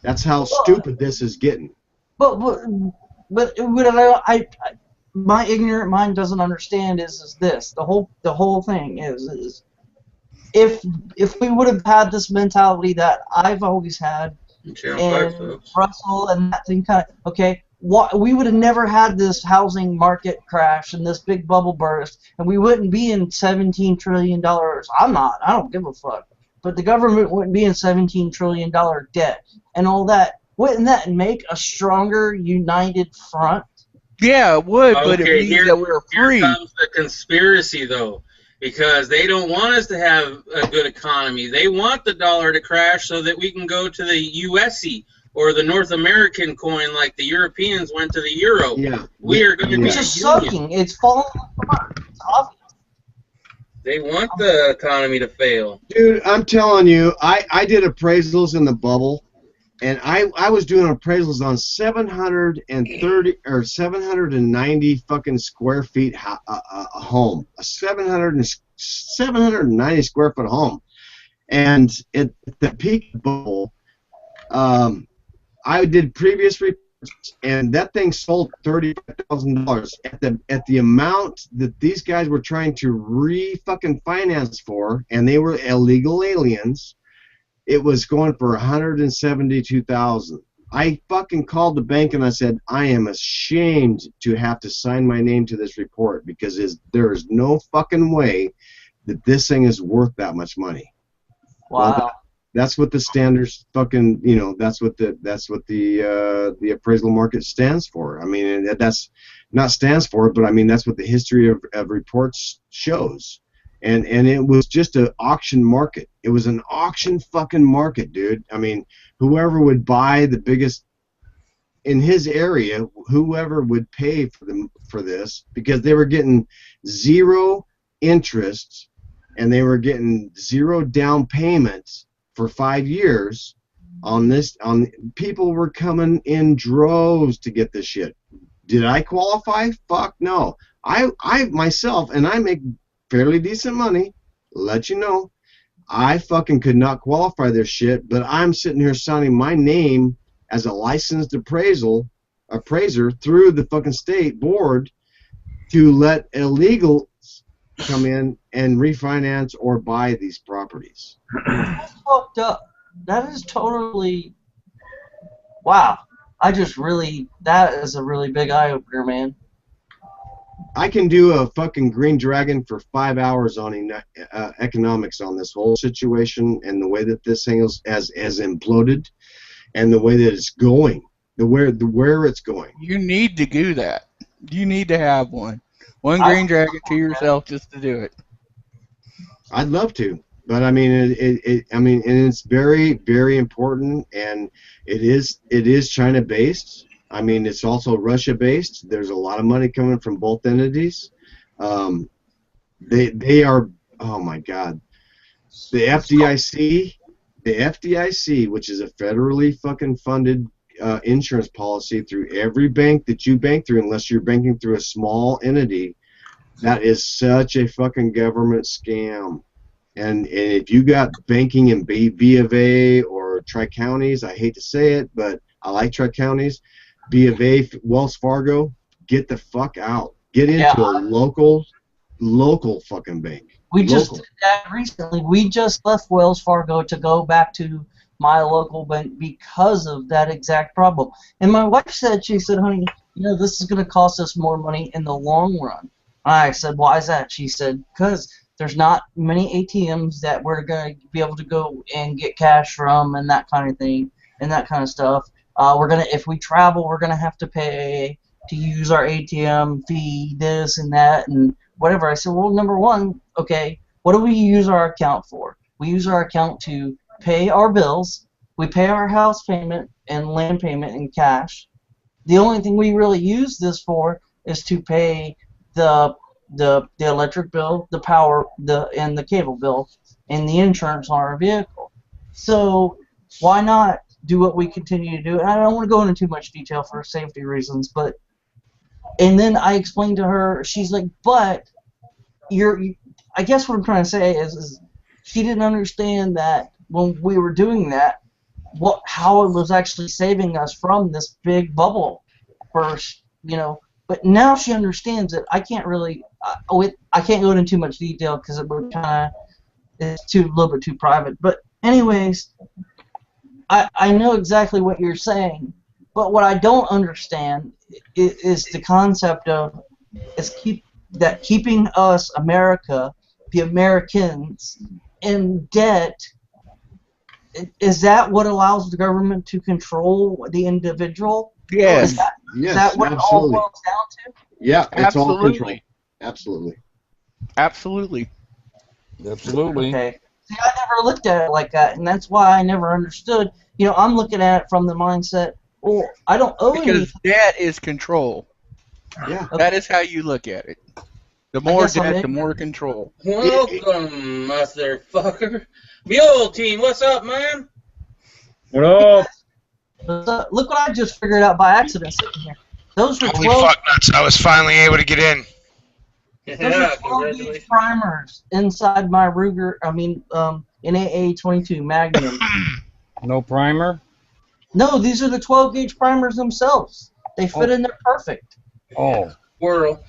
That's how stupid this is getting. But my ignorant mind doesn't understand is this. The whole thing is if we would have had this mentality that I've always had, and Russell and that thing we would have never had this housing market crash and this big bubble burst, and we wouldn't be in $17 trillion. I don't give a fuck. But the government wouldn't be in $17 trillion debt and all that. Wouldn't that make a stronger, united front? Yeah, it would, but it means that we're free. Here comes the conspiracy, though, because they don't want us to have a good economy. They want the dollar to crash so that we can go to the USC or the North American coin like the Europeans went to the euro. Yeah. We are going to be It's just sucking. It's falling apart. It's obvious. They want the economy to fail. Dude, I'm telling you, I did appraisals in the bubble, and I was doing appraisals on 730 or 790 fucking square feet a home, a 790 square foot home, and at the peak bubble, I did previous reports, and that thing sold $35,000 at the amount that these guys were trying to fucking finance for, and they were illegal aliens. It was going for $172,000. I fucking called the bank and I said, I am ashamed to have to sign my name to this report because there is no fucking way that this thing is worth that much money. Wow. That's what the standards fucking, that's what the appraisal market stands for. I mean, that's not stands for it, but I mean that's what the history of reports shows. And it was just an auction market. It was an auction fucking market, dude. I mean, whoever would buy the biggest in his area, whoever would pay for this, because they were getting zero interest and they were getting zero down payments for 5 years on this. People were coming in droves to get this shit. Did I qualify? Fuck no. I myself, and I make fairly decent money, let you know, I fucking could not qualify this shit, but I'm sitting here signing my name as a licensed appraiser through the fucking state board to let illegals come in and refinance or buy these properties. That's fucked up. That is totally, wow. That is a really big eye opener, man. I can do a fucking green dragon for 5 hours on economics on this whole situation and the way that this thing has imploded and the way that it's going, where it's going. You need to do that. You need to have one green dragon to yourself just to do it. I'd love to, but I mean, and it's very, very important, and it is China based. I mean, it's also Russia based. There's a lot of money coming from both entities. They are, oh my God, the FDIC, which is a federally fucking funded insurance policy through every bank that you bank through, unless you're banking through a small entity. That is such a fucking government scam. And if you got banking in B of A or Tri-Counties, I hate to say it, but I like Tri-Counties, B of A, Wells Fargo, get the fuck out. Get into a local fucking bank. We just did that recently. We just left Wells Fargo to go back to my local bank because of that exact problem. And my wife said, she said, honey, this is going to cost us more money in the long run. I said, why is that? She said, because there's not many ATMs that we're going to be able to go and get cash from and that kind of thing and that kind of stuff. If we travel, we're going to have to pay to use our ATM fee, this and that and whatever. I said, well, number one, okay, what do we use our account for? We use our account to pay our bills. We pay our house payment and land payment in cash. The only thing we really use this for is to pay the electric bill, the power, and the cable bill, and the insurance on our vehicle. So why not do what we continue to do? And I don't want to go into too much detail for safety reasons, but and then I explained to her, she's like, but I guess what I'm trying to say is she didn't understand that when we were doing that, how it was actually saving us from this big bubble first, But now she understands it. I can't really, I can't go into too much detail because it would it's a little bit too private. But anyways, I know exactly what you're saying. But what I don't understand is the concept of keeping us, America, the Americans, in debt. Is that what allows the government to control the individual? Yes. Is that what it all boils down to? Yeah, it's all Absolutely. control. Absolutely. Absolutely. Absolutely. Okay. See, I never looked at it like that, and that's why I never understood. I'm looking at it from the mindset, well, I don't owe anything. Because debt is control. Yeah. That is how you look at it. The more debt, the more control. Welcome, motherfucker. Mule team, what's up, man? What up? Look what I just figured out by accident sitting here. Those were Holy 12, fuck nuts, I was finally able to get in. those Yeah, are 12 gauge congratulations. primers inside my Ruger, NAA 22 Magnum. No primer? No, these are the 12 gauge primers themselves. They fit in there perfect. Oh. Whirl.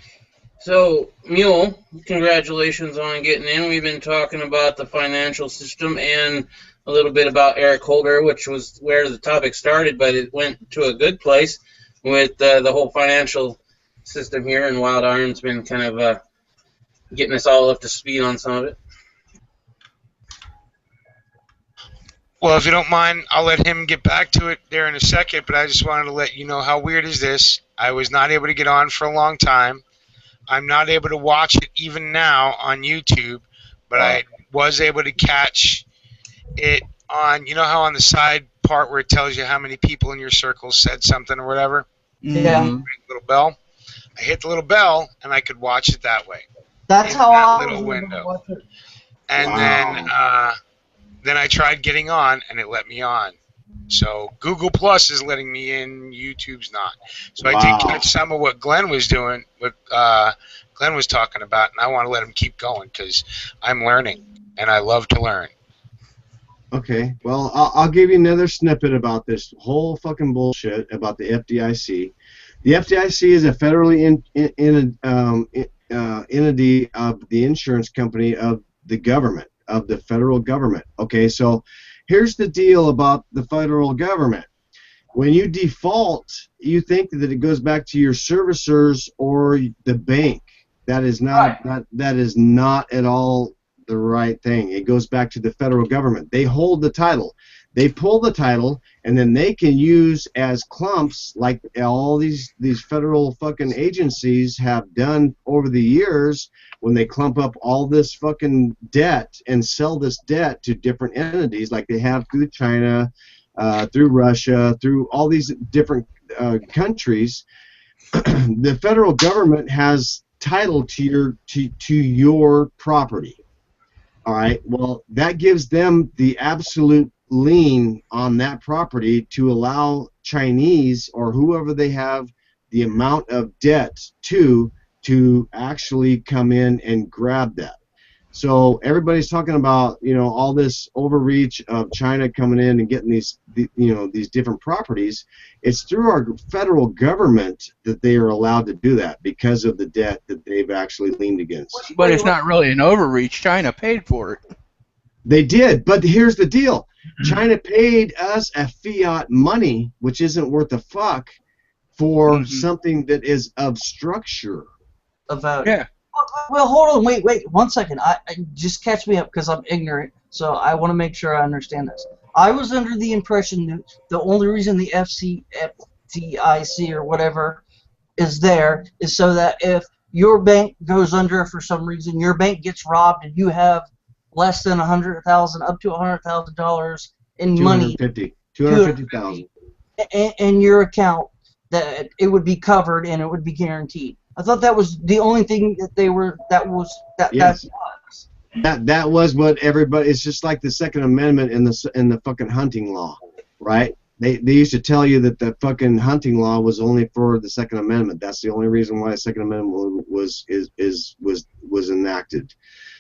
So, Mule, congratulations on getting in. We've been talking about the financial system and a little bit about Eric Holder, which was where the topic started, but it went to a good place with the whole financial system here, and Wild Iron's been kind of getting us all up to speed on some of it. Well, if you don't mind, I'll let him get back to it there in a second, but I just wanted to let you know how weird is this. I was not able to get on for a long time. I'm not able to watch it even now on YouTube, but I was able to catch it on, you know how on the side part where it tells you how many people in your circle said something or whatever? Yeah. Little bell. I hit the little bell, and I could watch it that way. That's in how that I little was able to window. watch it. And then I tried getting on, and it let me on. So Google Plus is letting me in, YouTube's not. So I did catch some of what Glenn was doing, what Glenn was talking about, and I want to let him keep going because I'm learning, and I love to learn. Okay, well, I'll give you another snippet about this whole fucking bullshit about the FDIC. The FDIC is a federally entity of the insurance company of the government, of the federal government. Okay, so here's the deal about the federal government. When you default, you think that it goes back to your servicers or the bank. That is not that is not at all the right thing. It goes back to the federal government. They hold the title. They pull the title, and then they can use as clumps, like all these federal fucking agencies have done over the years, when they clump up all this fucking debt and sell this debt to different entities, like they have through China, through Russia, through all these different countries. The federal government has title to your property. All right. Well, that gives them the absolute lien on that property to allow Chinese or whoever they have the amount of debt to actually come in and grab that. So everybody's talking about, you know, all this overreach of China coming in and getting these different properties. It's through our federal government that they are allowed to do that because of the debt that they've actually leaned against. But it's not really an overreach. China paid for it. They did, but here's the deal. China paid us a fiat money, which isn't worth a fuck, for something that is of structure. About Yeah. Well, hold on, wait 1 second. I just catch me up because I'm ignorant, so I want to make sure I understand this. I was under the impression that the only reason the FDIC or whatever is there is so that if your bank goes under for some reason, your bank gets robbed, and you have less than $100,000 up to $100,000 in money, $250,000 in your account, that it would be covered and it would be guaranteed. I thought that was the only thing that they were. Yes. That was what everybody. It's just like the Second Amendment in the fucking hunting law, right? They used to tell you that the fucking hunting law was only for the Second Amendment. That's the only reason why the Second Amendment was enacted.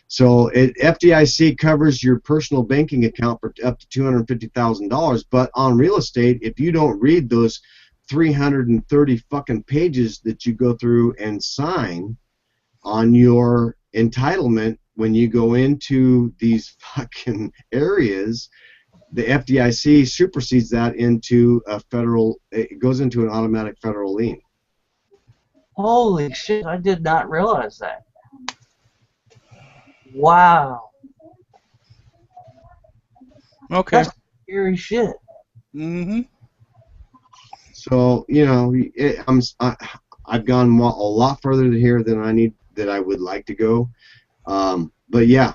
So FDIC covers your personal banking account for up to $250,000, but on real estate, if you don't read those 330 fucking pages that you go through and sign on your entitlement when you go into these fucking areas, the FDIC supersedes that into a federal. It goes into an automatic federal lien. Holy shit! I did not realize that. Wow. Okay. That's scary shit. So you know, I've gone a lot further here than I would like to go. But yeah.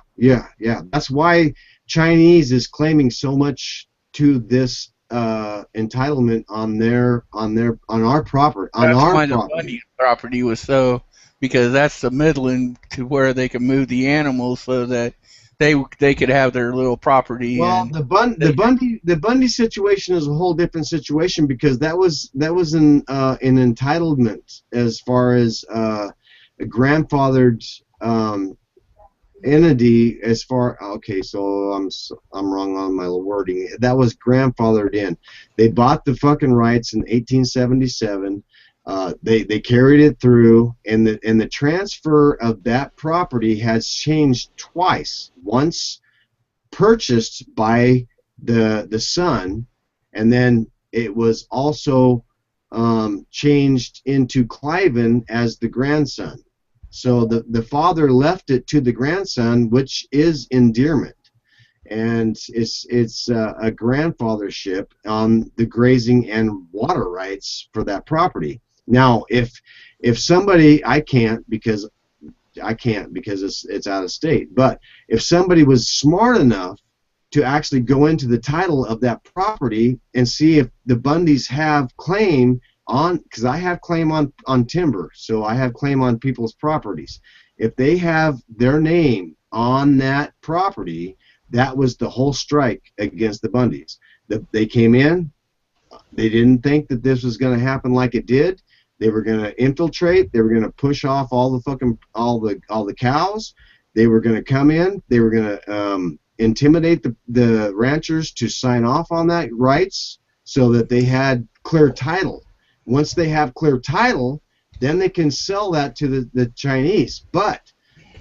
That's why Chinese is claiming so much to this entitlement on our property. That's why the Bundy property was so, because that's the Midland to where they can move the animals so that they could have their little property. Well, the Bundy situation is a whole different situation because that was an entitlement as far as a grandfathered entity. As far so I'm wrong on my wording. That was grandfathered in. They bought the fucking rights in 1877. They carried it through, and the transfer of that property has changed twice. Once purchased by the son, and then it was also changed into Cliven as the grandson. So the father left it to the grandson, which is endearment. and it's a grandfathership on the grazing and water rights for that property. Now, if somebody, I can't because it's out of state, but if somebody was smart enough to actually go into the title of that property and see if the Bundys have claim on, because I have claim on timber, so I have claim on people's properties. If they have their name on that property, that was the whole strike against the Bundys. They came in, they didn't think that this was going to happen like it did. They were going to infiltrate. They were going to push off all the cows. They were going to come in. They were going to intimidate the ranchers to sign off on that rights so that they had clear title. Once they have clear title, then they can sell that to the Chinese. But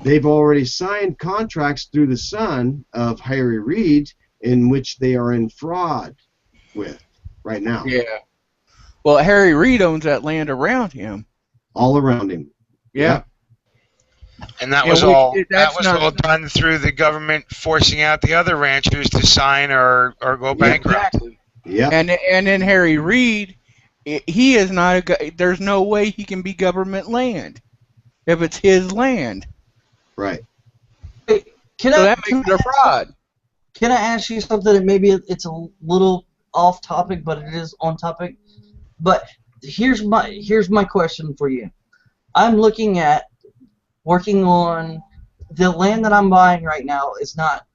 they've already signed contracts through the son of Harry Reid in which they are in fraud with right now. Yeah. Well, Harry Reid owns that land around him. All around him. Yeah. And that was all done through the government forcing out the other ranchers to sign or go bankrupt. Exactly. Yeah. And then Harry Reid, he is not there's no way he can be government land if it's his land. Right. Wait, that makes it a fraud. Can I ask you something that maybe it's a little off topic, but it is on topic? But here's my question for you. I'm looking at working on the land that I'm buying right now is not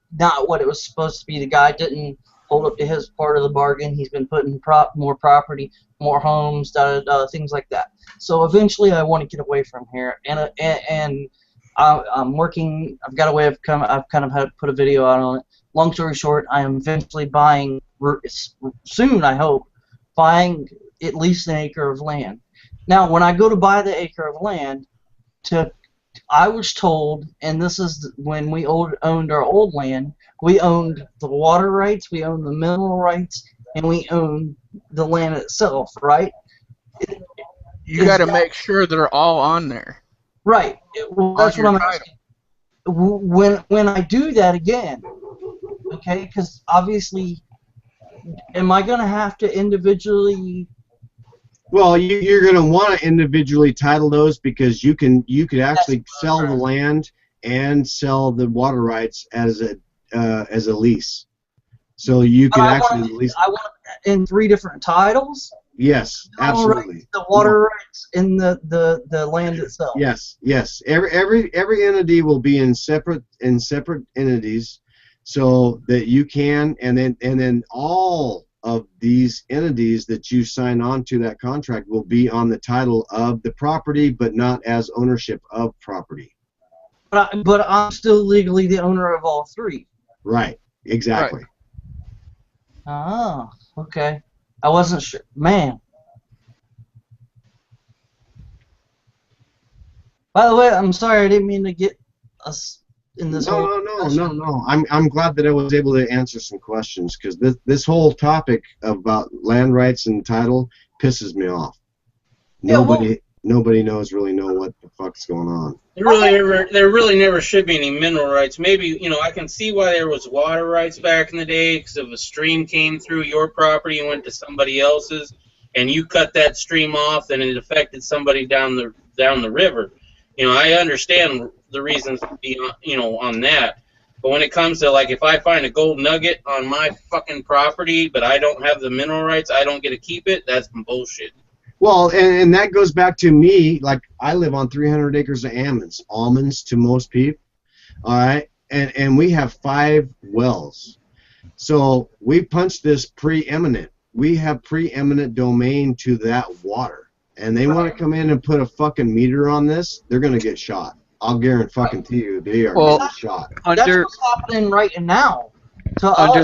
what it was supposed to be. The guy didn't hold up to his part of the bargain. He's been putting more property, more homes, things like that. So eventually, I want to get away from here, and I'm working. I've got a way of I've kind of had to put a video out on it. Long story short, I am eventually buying soon. I hope buying at least an acre of land. Now, when I go to buy the acre of land, I was told, and this is when we owned our old land, we owned the water rights, we owned the mineral rights, and we owned the land itself, right? You got to make sure they're all on there. Right. Well, that's what I'm asking. When I do that again, okay, because obviously, am I going to have to individually? Well, you're going to want to individually title those because you could actually sell the land and sell the water rights as a lease. So you can actually lease. I want it in 3 different titles. Yes, absolutely. The water rights and the land itself. Yes. Every entity will be in separate entities, so that you can, and then all of these entities that you sign on to that contract will be on the title of the property, but not as ownership of property. But I'm still legally the owner of all 3. Right. Exactly. Right. Oh, okay. I wasn't sure. Man. By the way, I'm sorry. I didn't mean to get us in this whole... No. I'm glad that I was able to answer some questions, because this whole topic about land rights and title pisses me off. Nobody really know what the fuck's going on. There really never should be any mineral rights. Maybe, I can see why there was water rights back in the day, because if a stream came through your property and went to somebody else's, and you cut that stream off, and it affected somebody down the river. I understand the reasons, on that. But when it comes to, like, if I find a gold nugget on my fucking property, but I don't have the mineral rights, I don't get to keep it, that's some bullshit. Well, and that goes back to me. Like, I live on 300 acres of almonds to most people. All right, and we have 5 wells. So we punched this preeminent. We have preeminent domain to that water, and they want to come in and put a fucking meter on this. They're gonna get shot. I'll guarantee you, they are getting shot. That's what's happening right now. Under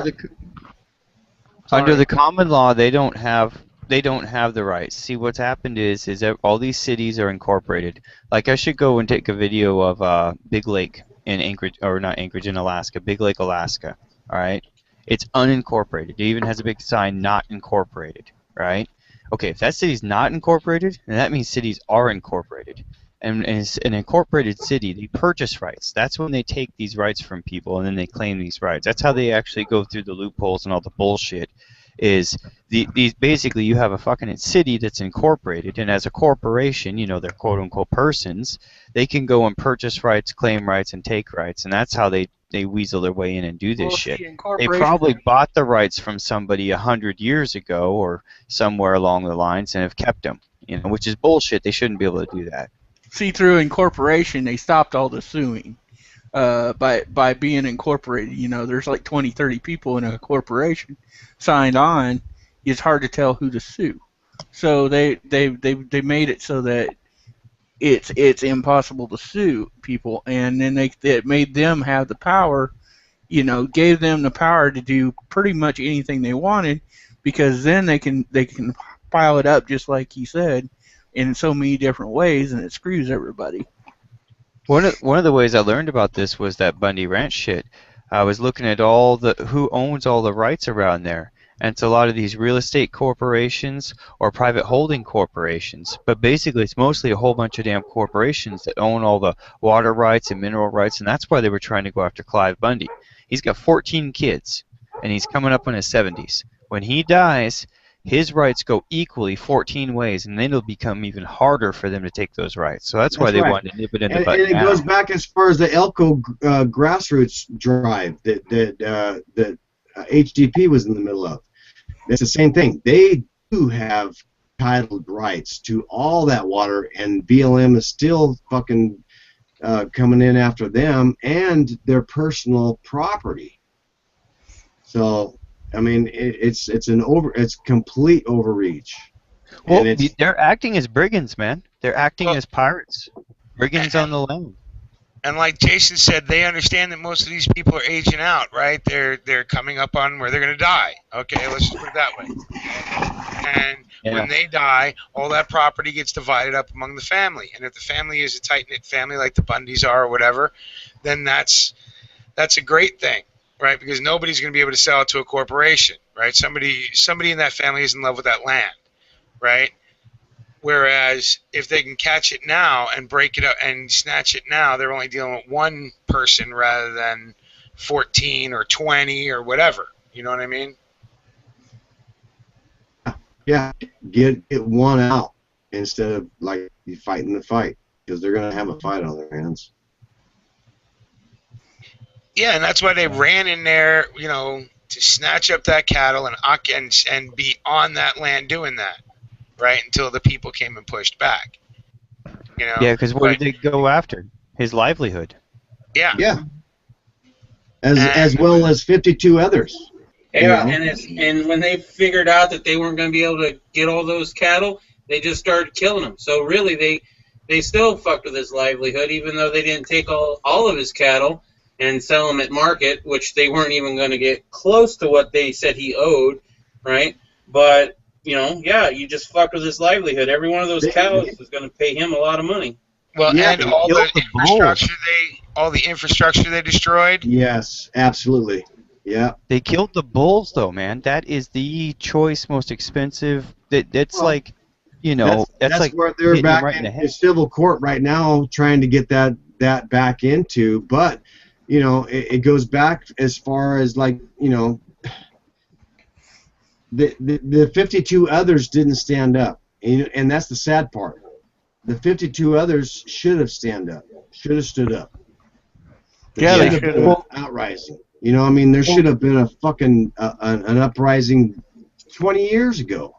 the common law, they don't have the rights. See, what's happened is that all these cities are incorporated. Like, I should go and take a video of Big Lake in Anchorage, or not Anchorage, in Alaska, Big Lake, Alaska. All right, it's unincorporated. It even has a big sign, "Not incorporated." Right? Okay, if that city's not incorporated, then that means cities are incorporated. and it's an incorporated city, they purchase rights. That's when they take these rights from people and then they claim these rights. That's how they actually go through the loopholes and all the bullshit. Is these basically you have a fucking city that's incorporated, and as a corporation, you know, they're quote unquote persons. They can go and purchase rights, claim rights, and take rights, and that's how they weasel their way in and do this shit. They probably bought the rights from somebody 100 years ago or somewhere along the lines and have kept them, you know, which is bullshit. They shouldn't be able to do that. See, through incorporation, they stopped all the suing by being incorporated. You know, there's like 20, 30 people in a corporation signed on. It's hard to tell who to sue. So they made it so that it's impossible to sue people, and then it made them have the power, you know, gave them the power to do pretty much anything they wanted, because then they can pile it up just like he said in so many different ways, and it screws everybody. One of the ways I learned about this was that Bundy Ranch shit. I was looking at all the who owns all the rights around there. And it's a lot of these real estate corporations or private holding corporations. But basically, it's mostly a whole bunch of damn corporations that own all the water rights and mineral rights, and that's why they were trying to go after Clive Bundy. He's got 14 kids, and he's coming up in his 70s. When he dies, his rights go equally 14 ways, and then it'll become even harder for them to take those rights. So that's why they wanted to nip it in the butt. And it goes back as far as the Elko grassroots drive that HDP was in the middle of. It's the same thing. They do have titled rights to all that water, and BLM is still fucking coming in after them and their personal property. So, I mean, it's complete overreach. Well, they're acting as brigands, man. They're acting as pirates, brigands on the land. And like Jason said, they understand that most of these people are aging out, right? They're coming up on where they're going to die. Okay, let's just put it that way. And when they die, all that property gets divided up among the family. And if the family is a tight-knit family like the Bundys are or whatever, then that's a great thing, right? Because nobody's going to be able to sell it to a corporation, right? Somebody in that family is in love with that land, right? Whereas if they can catch it now and break it up and snatch it now, they're only dealing with one person rather than 14 or 20 or whatever. You know what I mean? Yeah, get one out instead of like you fighting the fight, because they're going to have a fight on their hands. Yeah, and that's why they ran in there, you know, to snatch up that cattle and be on that land doing that. Right, until the people came and pushed back. You know? Yeah, because what did they go after? His livelihood. Yeah. Yeah. As well as 52 others. Yeah, and when they figured out that they weren't going to be able to get all those cattle, they just started killing them. So really, they still fucked with his livelihood, even though they didn't take all of his cattle and sell them at market, which they weren't even going to get close to what they said he owed, right? But you know, yeah, you just fucked with his livelihood. Every one of those cows is going to pay him a lot of money. Well, yeah, and all the infrastructure they destroyed. Yes, absolutely. Yeah. They killed the bulls, though, man. That is the choice, most expensive. That's like, you know, that's like where they're back in the civil court right now, trying to get that back into. But you know, it goes back as far as like, you know. The 52 others didn't stand up, and that's the sad part. The 52 others should have stood up. Yeah, they should have. Outrising. You know, I mean, there should have been a fucking an uprising 20 years ago.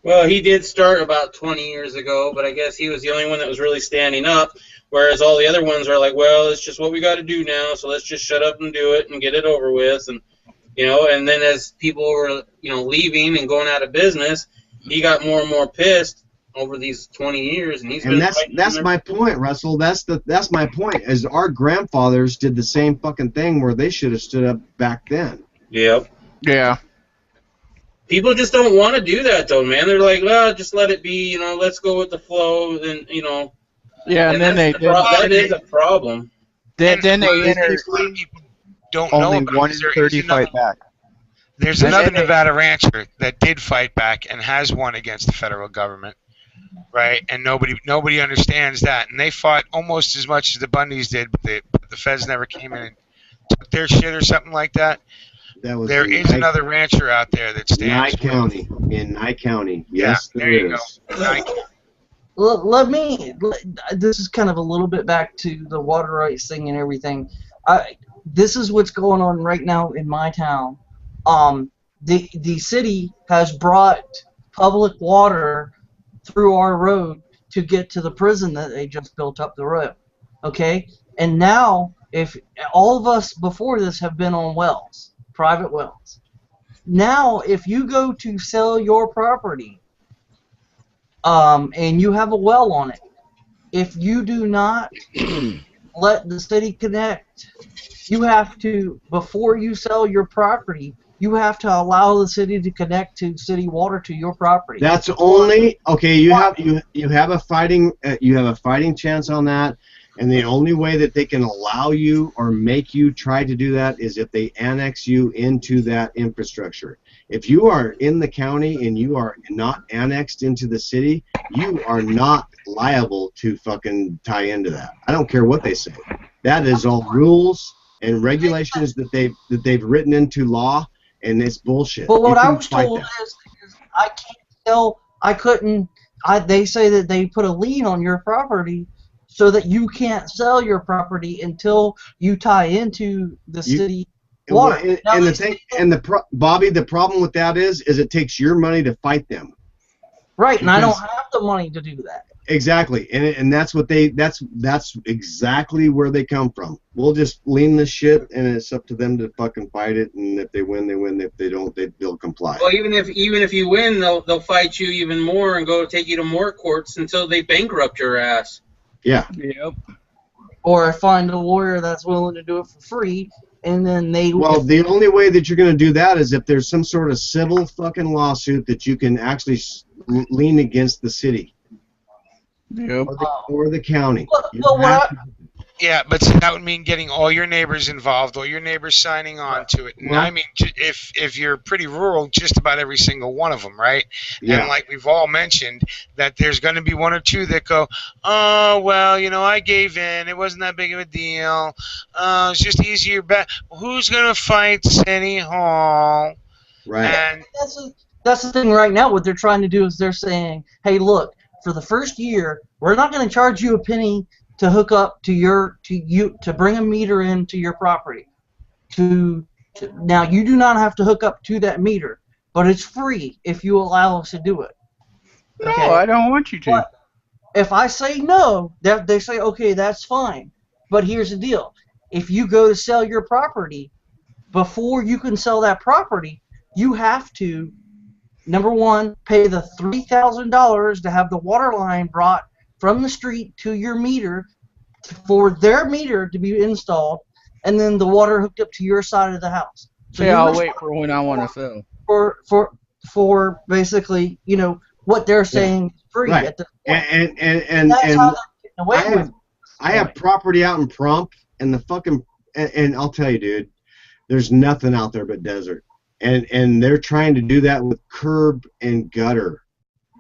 Well, he did start about 20 years ago, but I guess he was the only one that was really standing up, whereas all the other ones are like, well, it's just what we got to do now, so let's just shut up and do it and get it over with. And you know, and then as people were, you know, leaving and going out of business, he got more and more pissed over these 20 years, and that's my point, Russell. That's my point. As our grandfathers did the same fucking thing, where they should have stood up back then. Yep. Yeah. People just don't want to do that, though, man. They're like, well, just let it be. You know, let's go with the flow, and you know. Yeah, and then that is a problem. Then they enter. Don't only know about 1 in 30 fight back. There's another Nevada rancher that did fight back and has won against the federal government. right? And nobody understands that. And they fought almost as much as the Bundys did, but the feds never came in and took their shit or something like that. That was There is another rancher out there that stands Nye County. In Nye County. Yeah, Yes, there you is. go. Nye County. This is kind of a little bit back to the water rights thing and everything. This is what's going on right now in my town. The city has brought public water through our road to get to the prison that they just built up the road. Okay? And now, if all of us before this have been on wells, private wells. Now, if you go to sell your property, and you have a well on it, if you do not let the city connect, you have to, before you sell your property, you have to allow the city to connect to city water to your property. That's only okay. You have a fighting chance on that, and the only way that they can allow you or make you try to do that is if they annex you into that infrastructure. If you are in the county and you are not annexed into the city, you are not liable to fucking tie into that. I don't care what they say. That is all rules and regulations that they've written into law, and it's bullshit. But what I was told is I can't sell. I couldn't. They say that they put a lien on your property, so that you can't sell your property until you tie into the city water. Bobby, the problem with that is it takes your money to fight them. Right, and I don't have the money to do that. Exactly, and that's exactly where they come from. We'll just lean this shit, and it's up to them to fucking fight it. And if they win, they win. If they don't, they'll comply. Well, even if you win, they'll fight you even more and go take you to more courts until they bankrupt your ass. Yeah. Yep. Or find a lawyer that's willing to do it for free, and then they. Well, the only way that you're going to do that is if there's some sort of civil fucking lawsuit that you can actually lean against the city. Yep. Or the county. Yeah, but that would mean getting all your neighbors involved, all your neighbors signing on to it. And Well, I mean, if you're pretty rural, just about every single one of them, right? Yeah. And like we've all mentioned, that there's going to be one or two that go, oh, well, I gave in. It wasn't that big of a deal. It's just easier back. Well, who's going to fight City Hall? Right. And that's the thing right now. What they're trying to do is they're saying, hey, look, for the first year, we're not going to charge you a penny to hook up to bring a meter into your property. Now you do not have to hook up to that meter, but it's free if you allow us to do it. Okay? No, I don't want you to. But if I say no, they say okay, that's fine. But here's the deal: if you go to sell your property, before you can sell that property, you have to, number one, pay the $3,000 to have the water line brought from the street to your meter for their meter to be installed, and then the water hooked up to your side of the house. So I'll wait for when I want to sell. For basically, what they're saying is free. Right. At the and that's how they're getting away with it. I have property out in Prump, and the fucking and I'll tell you, dude, there's nothing out there but desert. And they're trying to do that with curb and gutter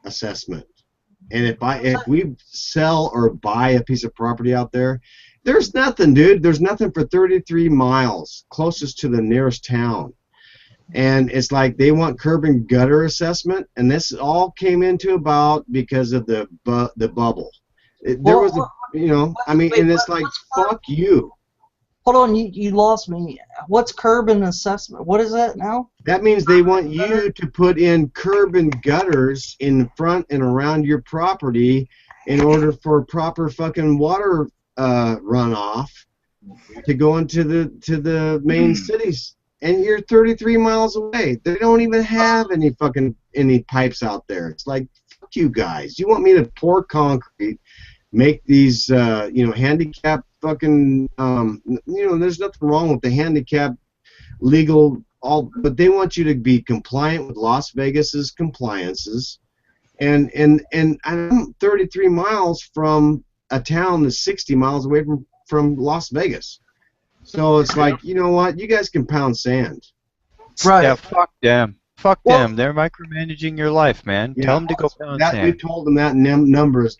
assessment. And if we sell or buy a piece of property out there, there's nothing, dude. There's nothing for 33 miles closest to the nearest town. And it's like they want curb and gutter assessment, and this all came into about because of the bubble. Fuck you. Hold on, you lost me. What's curb and assessment? What is that now? That means they want you to put in curb and gutters in front and around your property in order for proper fucking water runoff to go into the main cities. And you're 33 miles away. They don't even have any pipes out there. It's like, fuck you guys. You want me to pour concrete, make these handicap fucking there's nothing wrong with the handicap legal but they want you to be compliant with Las Vegas's compliances, and I'm 33 miles from a town that's 60 miles away from Las Vegas. So it's like, you know what, you guys can pound sand. Right. Yeah, fuck them. Fuck Well, them. They're micromanaging your life, man. Tell Yeah, them to go pound that we sand. told them that numerous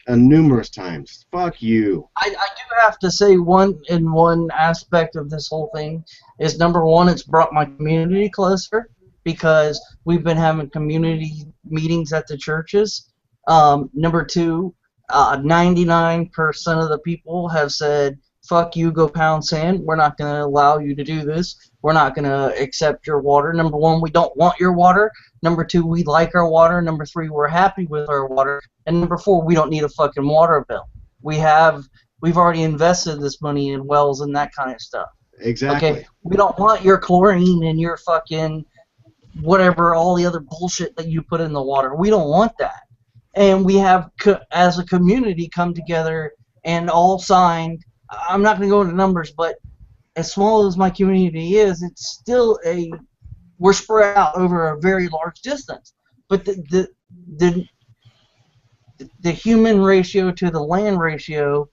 times. Fuck you. I do have to say one aspect of this whole thing is, number one, it's brought my community closer because we've been having community meetings at the churches. Number two, 99% of the people have said, fuck you, go pound sand. We're not going to allow you to do this. We're not going to accept your water. Number one, we don't want your water. Number two, we like our water. Number three, we're happy with our water. And number four, we don't need a fucking water bill. We've already invested this money in wells and that kind of stuff. Exactly. Okay, we don't want your chlorine and your fucking whatever, all the other bullshit that you put in the water. We don't want that. And we have, as a community, come together and all signed. I'm not going to go into numbers, but as small as my community is, it's still we're spread out over a very large distance. But the human ratio to the land ratio,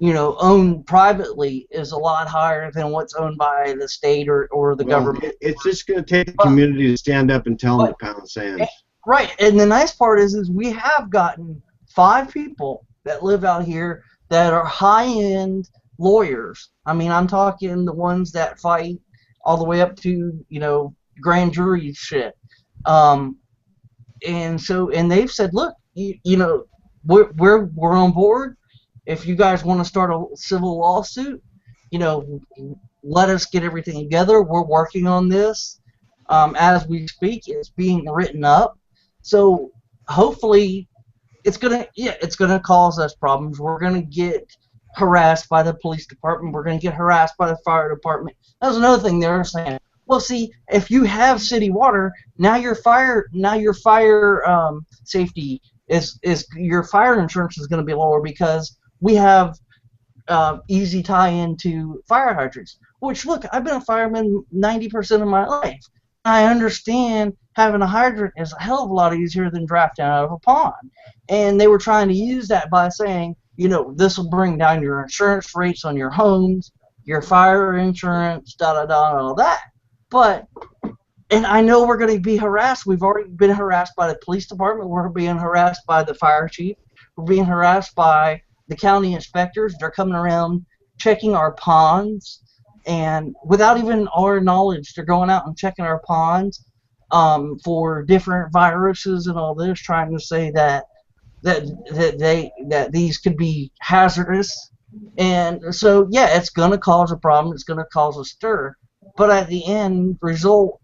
owned privately is a lot higher than what's owned by the state or the government. It's just going to take the community to stand up and tell them to pound sand. Right, and the nice part is we have gotten 5 people that live out here that are high-end lawyers. I mean, I'm talking the ones that fight all the way up to, grand jury shit. And they've said, look, we're on board. If you guys want to start a civil lawsuit, let us get everything together. We're working on this. As we speak, it's being written up. So hopefully it's gonna cause us problems. We're gonna get harassed by the police department. We're gonna get harassed by the fire department. That was another thing they were saying. Well, see, if you have city water, now your fire safety is your fire insurance is going to be lower because we have easy tie-in to fire hydrants. Which, look, I've been a fireman 90% of my life. I understand having a hydrant is a hell of a lot easier than drafting out of a pond. And they were trying to use that by saying, this will bring down your insurance rates on your homes, your fire insurance, and all that. And I know we're going to be harassed. We've already been harassed by the police department. We're being harassed by the fire chief. We're being harassed by the county inspectors. They're coming around checking our ponds. And without even our knowledge, they're going out and checking our ponds for different viruses and all this, trying to say that these could be hazardous. And so, yeah, it's going to cause a problem. It's going to cause a stir. But at the end result,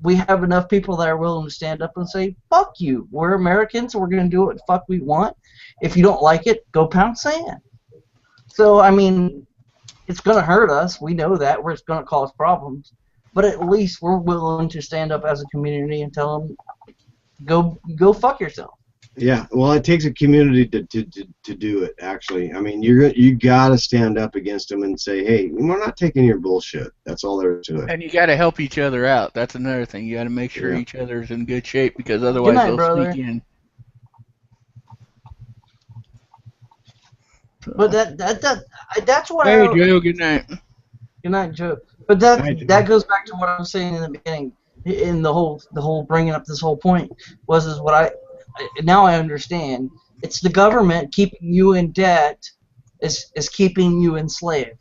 we have enough people that are willing to stand up and say, fuck you. We're Americans. We're going to do what the fuck we want. If you don't like it, go pound sand. So, I mean, it's going to hurt us. We know that. It's going to cause problems. But at least we're willing to stand up as a community and tell them, go fuck yourself. Yeah, well, it takes a community to do it. Actually, I mean, you gotta stand up against them and say, "Hey, we're not taking your bullshit." That's all there is to it. And you got to help each other out. That's another thing. You got to make sure each other's in good shape because otherwise they'll sneak in. But that's what. Hey, Joe. Good night. Good night, Joe. But that goes back to what I was saying in the beginning. In the whole bringing up this whole point is what now I understand. It's the government keeping you in debt is keeping you enslaved.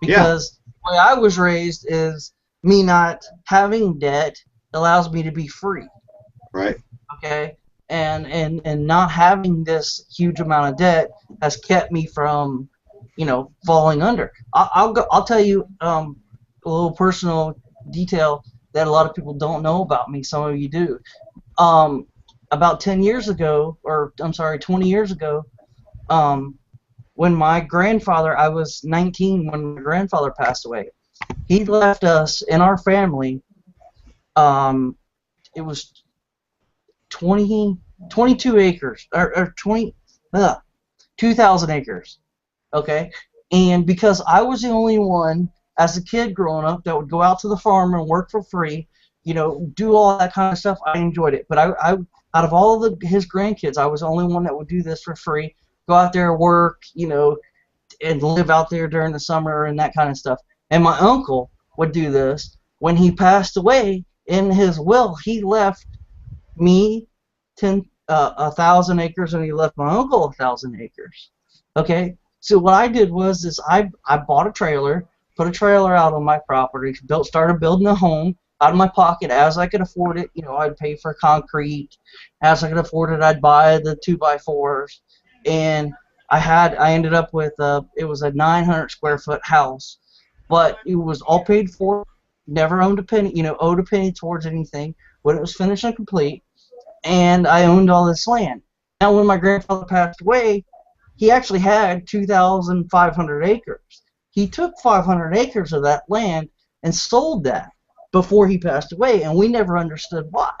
Because the way I was raised is me not having debt allows me to be free. Right. Okay? And not having this huge amount of debt has kept me from, falling under. I'll tell you a little personal detail that a lot of people don't know about me. Some of you do. About 20 years ago, when my grandfather, I was 19 when my grandfather passed away. He left us in our family, it was 22 acres, or 2,000 acres, okay? And because I was the only one, as a kid growing up, that would go out to the farm and work for free, do all that kind of stuff, I enjoyed it. But I out of all of his grandkids, I was the only one that would do this for free, go out there, work, and live out there during the summer and that kind of stuff. And my uncle would do this. When he passed away, in his will, he left me 1,000 acres, and he left my uncle 1,000 acres. Okay, so what I did was I bought a trailer, put a trailer out on my property, started building a home out of my pocket as I could afford it. You know, I'd pay for concrete as I could afford it. I'd buy the 2x4s, and I ended up with it was a 900 square foot house, but it was all paid for. Never owned a penny, owed a penny towards anything when it was finished and complete, and I owned all this land. Now, when my grandfather passed away, he actually had 2,500 acres. He took 500 acres of that land and sold that before he passed away, and we never understood why.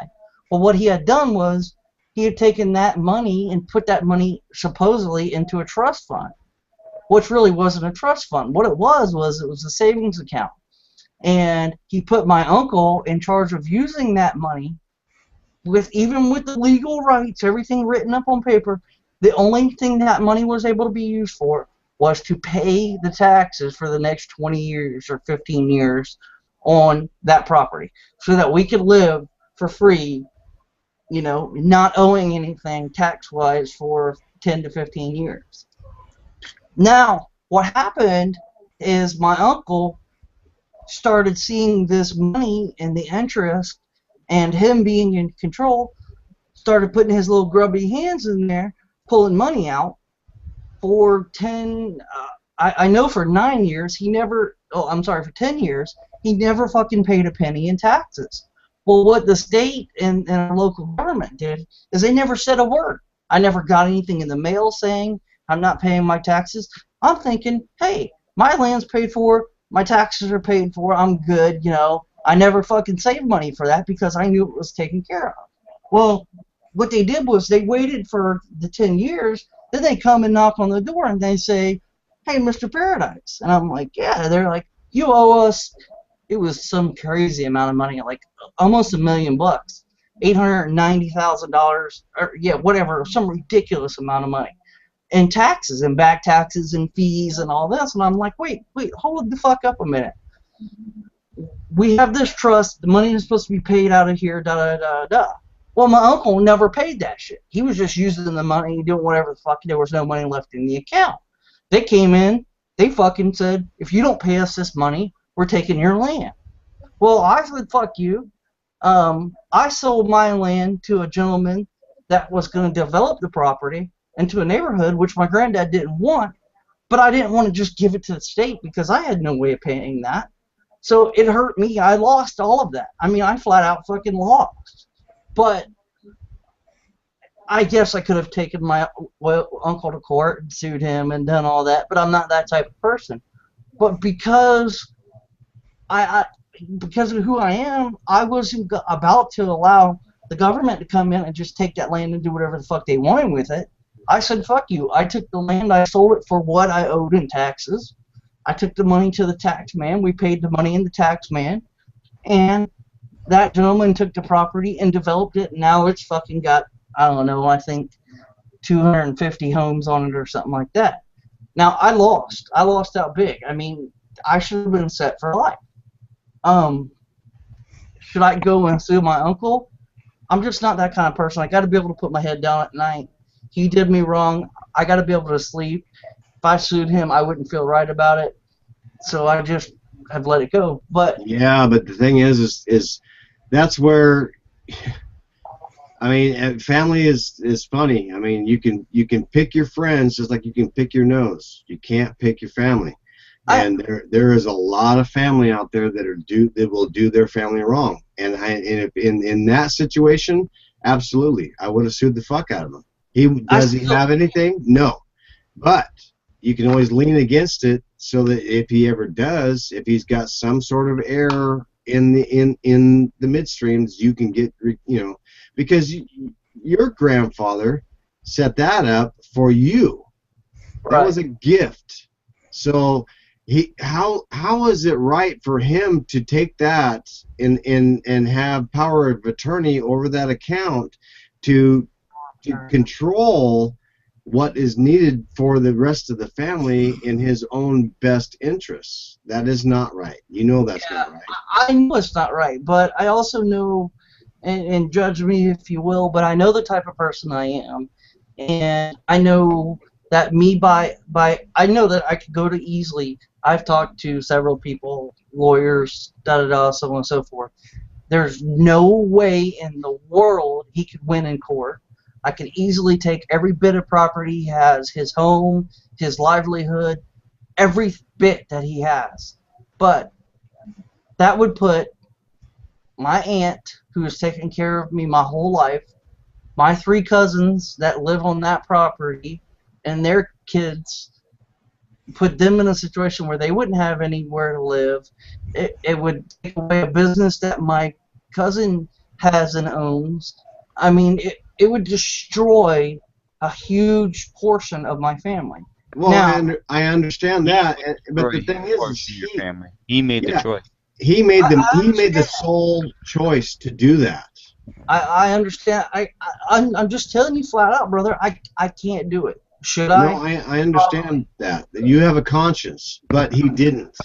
Well, what he had done was he had taken that money and put that money supposedly into a trust fund, which really wasn't a trust fund. What it was a savings account. And he put my uncle in charge of using that money even with the legal rights, everything written up on paper. The only thing that money was able to be used for was to pay the taxes for the next 20 years or 15 years on that property so that we could live for free, not owing anything tax-wise for 10 to 15 years. Now, what happened is my uncle started seeing this money and the interest, and him being in control, started putting his little grubby hands in there, pulling money out for 10, I know for 9 years, for 10 years, he never fucking paid a penny in taxes. Well, what the state and our local government did is they never said a word. I never got anything in the mail saying I'm not paying my taxes. I'm thinking, hey, my land's paid for, my taxes are paid for, I'm good, I never fucking saved money for that because I knew it was taken care of. Well, what they did was they waited for the 10 years, then they come and knock on the door and they say, hey, Mr. Paradise. And I'm like, yeah. They're like, you owe us, it was some crazy amount of money, like almost $1 million, $890,000, or yeah, whatever, some ridiculous amount of money. And taxes and back taxes and fees and all this. And I'm like, wait, hold the fuck up a minute. We have this trust, the money is supposed to be paid out of here, da-da-da-da. Well, my uncle never paid that shit. He was just using the money, doing whatever the fuck, there was no money left in the account. They came in, they fucking said, if you don't pay us this money, we're taking your land. Well, I said, fuck you. I sold my land to a gentleman that was going to develop the property into a neighborhood, which my granddad didn't want, but I didn't want to just give it to the state because I had no way of paying that. So it hurt me. I lost all of that. I mean, I flat out fucking lost. But I guess I could have taken my uncle to court and sued him and done all that, but I'm not that type of person. But because because of who I am, I wasn't about to allow the government to come in and just take that land and do whatever the fuck they wanted with it. I said, fuck you. I took the land, I sold it for what I owed in taxes. I took the money to the tax man. We paid the money in the tax man. And that gentleman took the property and developed it. And now it's fucking got, I don't know, I think 250 homes on it or something like that. Now, I lost out big. I mean, I should have been set for life. Should I go and sue my uncle? I'm just not that kind of person. I got to be able to put my head down at night. He did me wrong. I got to be able to sleep. If I sued him, I wouldn't feel right about it. So I just have let it go. But yeah, but the thing is that's where, I mean, family is funny. I mean, you can pick your friends just like you can pick your nose. You can't pick your family. And there is a lot of family out there that will do their family wrong. And if in that situation, absolutely, I would have sued the fuck out of him. Does he have anything? No. But you can always lean against it so that if he ever does, if he's got some sort of error in the midstreams, you can get, because your grandfather set that up for you. That was a gift. So how is it right for him to take that and have power of attorney over that account to control what is needed for the rest of the family in his own best interests. That is not right. You know that's not right. I know it's not right, but I also know, and judge me if you will, but I know the type of person I am, and I know that I know that I could go to easily. I've talked to several people, lawyers, so on and so forth. There's no way in the world he could win in court. I could easily take every bit of property he has, his home, his livelihood, every bit that he has. But that would put my aunt, who has taken care of me my whole life, my 3 cousins that live on that property, and their kids, put them in a situation where they wouldn't have anywhere to live. It would take away a business that my cousin has and owns. I mean, it would destroy a huge portion of my family. Well, now, I understand that, but the thing is, your family. He made the choice. He made the sole choice to do that. I understand. I'm just telling you flat out, brother. I can't do it. Should I? No, I understand that you have a conscience, but he didn't.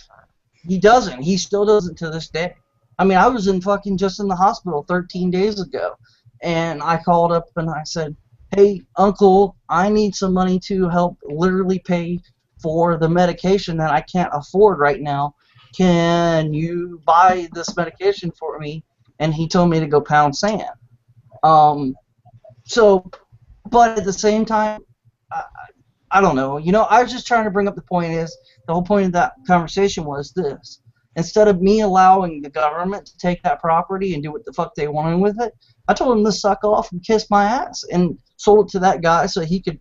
He doesn't. He still doesn't to this day. I mean, I was just in the hospital 13 days ago, and I called up and I said, "Hey, Uncle, I need some money to help literally pay for the medication that I can't afford right now. Can you buy this medication for me?" And he told me to go pound sand. But at the same time, I don't know. I was just trying to bring up the whole point of that conversation was this. Instead of me allowing the government to take that property and do what the fuck they wanted with it, I told them to suck off and kiss my ass and sold it to that guy so he could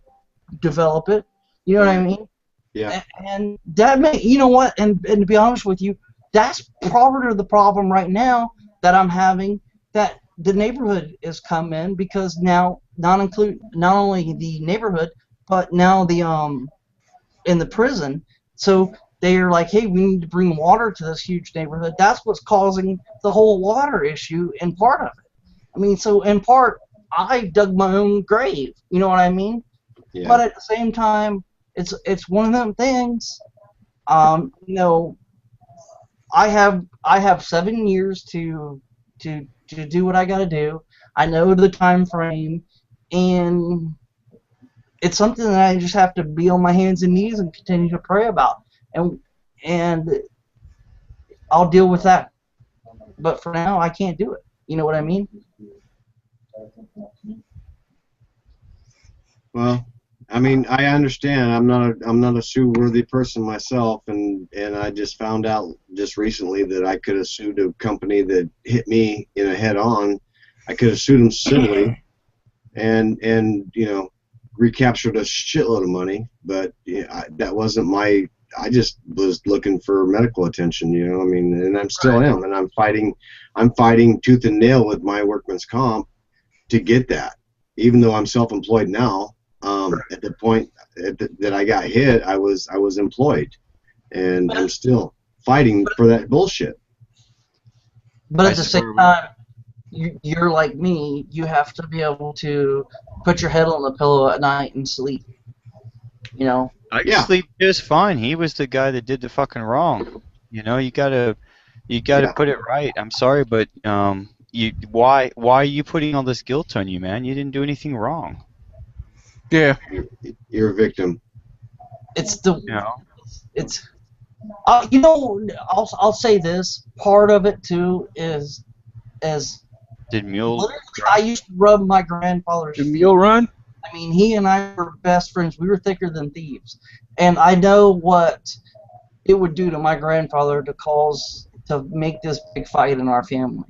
develop it. You know what I mean? Yeah. And that you know what? And to be honest with you, that's part of the problem right now that I'm having, that the neighborhood is come in, because now not only the neighborhood, but now in the prison. So they're like, hey, we need to bring water to this huge neighborhood. That's what's causing the whole water issue in part of it. I mean, so in part, I dug my own grave. You know what I mean? Yeah. But at the same time, it's one of them things. I have 7 years to do what I got to do. I know the time frame, and it's something that I just have to be on my hands and knees and continue to pray about, and I'll deal with that. But for now, I can't do it. You know what I mean? Well, I mean, I understand. I'm not a sue-worthy person myself, and I just found out just recently that I could have sued a company that hit me in a head-on. I could have sued them civilly, and recaptured a shitload of money. But that wasn't my. I just was looking for medical attention. I mean, and I still am, and I'm fighting tooth and nail with my workman's comp to get that, even though I'm self-employed now. At the point that I got hit, I was employed, and I'm still fighting for that bullshit. But at the same time, you're like me. You have to be able to put your head on the pillow at night and sleep. I can sleep just fine. He was the guy that did the fucking wrong. You gotta put it right. I'm sorry, but why are you putting all this guilt on you, man? You didn't do anything wrong. Yeah. You're a victim. I'll say this. Part of it too is did mule? I used to rub my grandfather's feet. Did mule run? I mean, he and I were best friends. We were thicker than thieves, and I know what it would do to my grandfather to make this big fight in our family.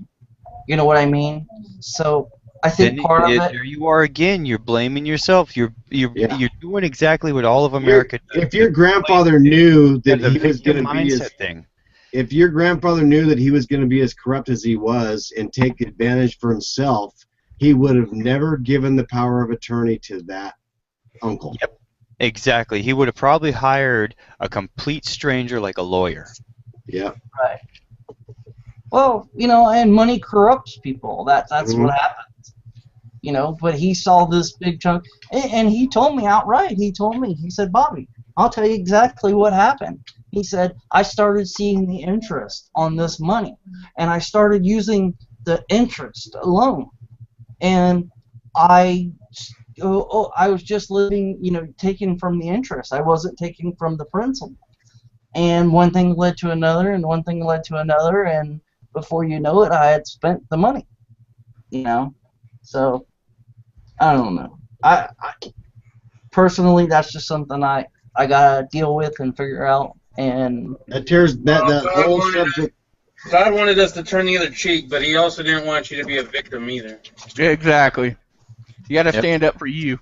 You know what I mean? So I think part of it. There you are again. You're blaming yourself. You're doing exactly what all of America does. If your grandfather knew that he was going to be if your grandfather knew that he was going to be as corrupt as he was and take advantage for himself, he would have never given the power of attorney to that uncle. Yep, exactly. He would have probably hired a complete stranger like a lawyer. Yeah. Right. Well, and money corrupts people. That's what happens. you know, but he saw this big chunk, and he told me outright. He told me, he said, Bobby, I'll tell you exactly what happened. He said, I started seeing the interest on this money, and I started using the interest alone, and I was just living, you know, taking from the interest. I wasn't taking from the principal. And one thing led to another, and one thing led to another, and before you know it, I had spent the money, you know. So, I don't know. I personally, that's just something I gotta deal with and figure out. And that tears that whole subject. God wanted us to turn the other cheek, but He also didn't want you to be a victim either. Exactly. You got to stand up for you.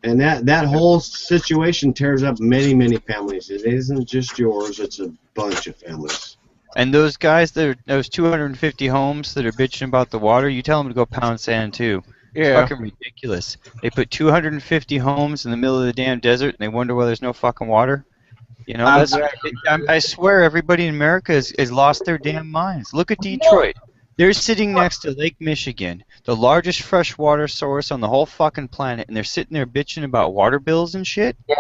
And that whole situation tears up many, many families. It isn't just yours; it's a bunch of families. And those guys, those 250 homes that are bitching about the water, you tell them to go pound sand too. It's Yeah. fucking ridiculous. They put 250 homes in the middle of the damn desert, and they wonder why there's no fucking water. You know, I swear everybody in America has lost their damn minds. Look at Detroit. They're sitting next to Lake Michigan, the largest freshwater source on the whole fucking planet, and they're sitting there bitching about water bills and shit? Yeah.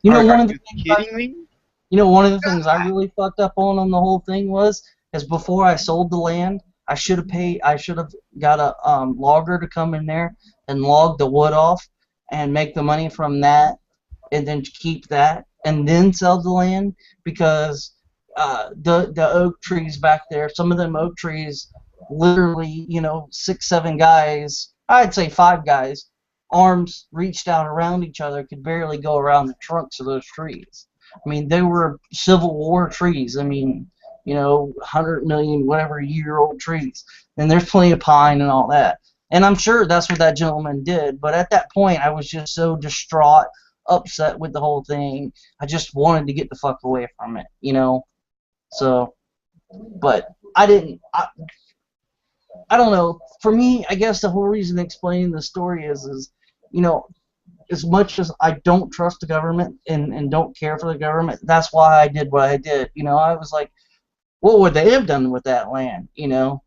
You know, Are you kidding me? You know, one of the things I really fucked up on the whole thing is before I sold the land, I should have got a logger to come in there and log the wood off and make the money from that, and then keep that and then sell the land, because the oak trees back there, some of them oak trees, literally, you know, 6, 7 guys, I'd say 5 guys, arms reached out around each other, could barely go around the trunks of those trees. I mean, they were Civil War trees. I mean, you know, 100 million, whatever year-old trees. And there's plenty of pine and all that. And I'm sure that's what that gentleman did. But at that point, I was just so distraught, upset with the whole thing. I just wanted to get the fuck away from it, you know? So, but I didn't. I don't know. For me, I guess the whole reason explaining the story is, you know, as much as I don't trust the government and don't care for the government, that's why I did what I did. You know, I was like, what would they have done with that land? You know,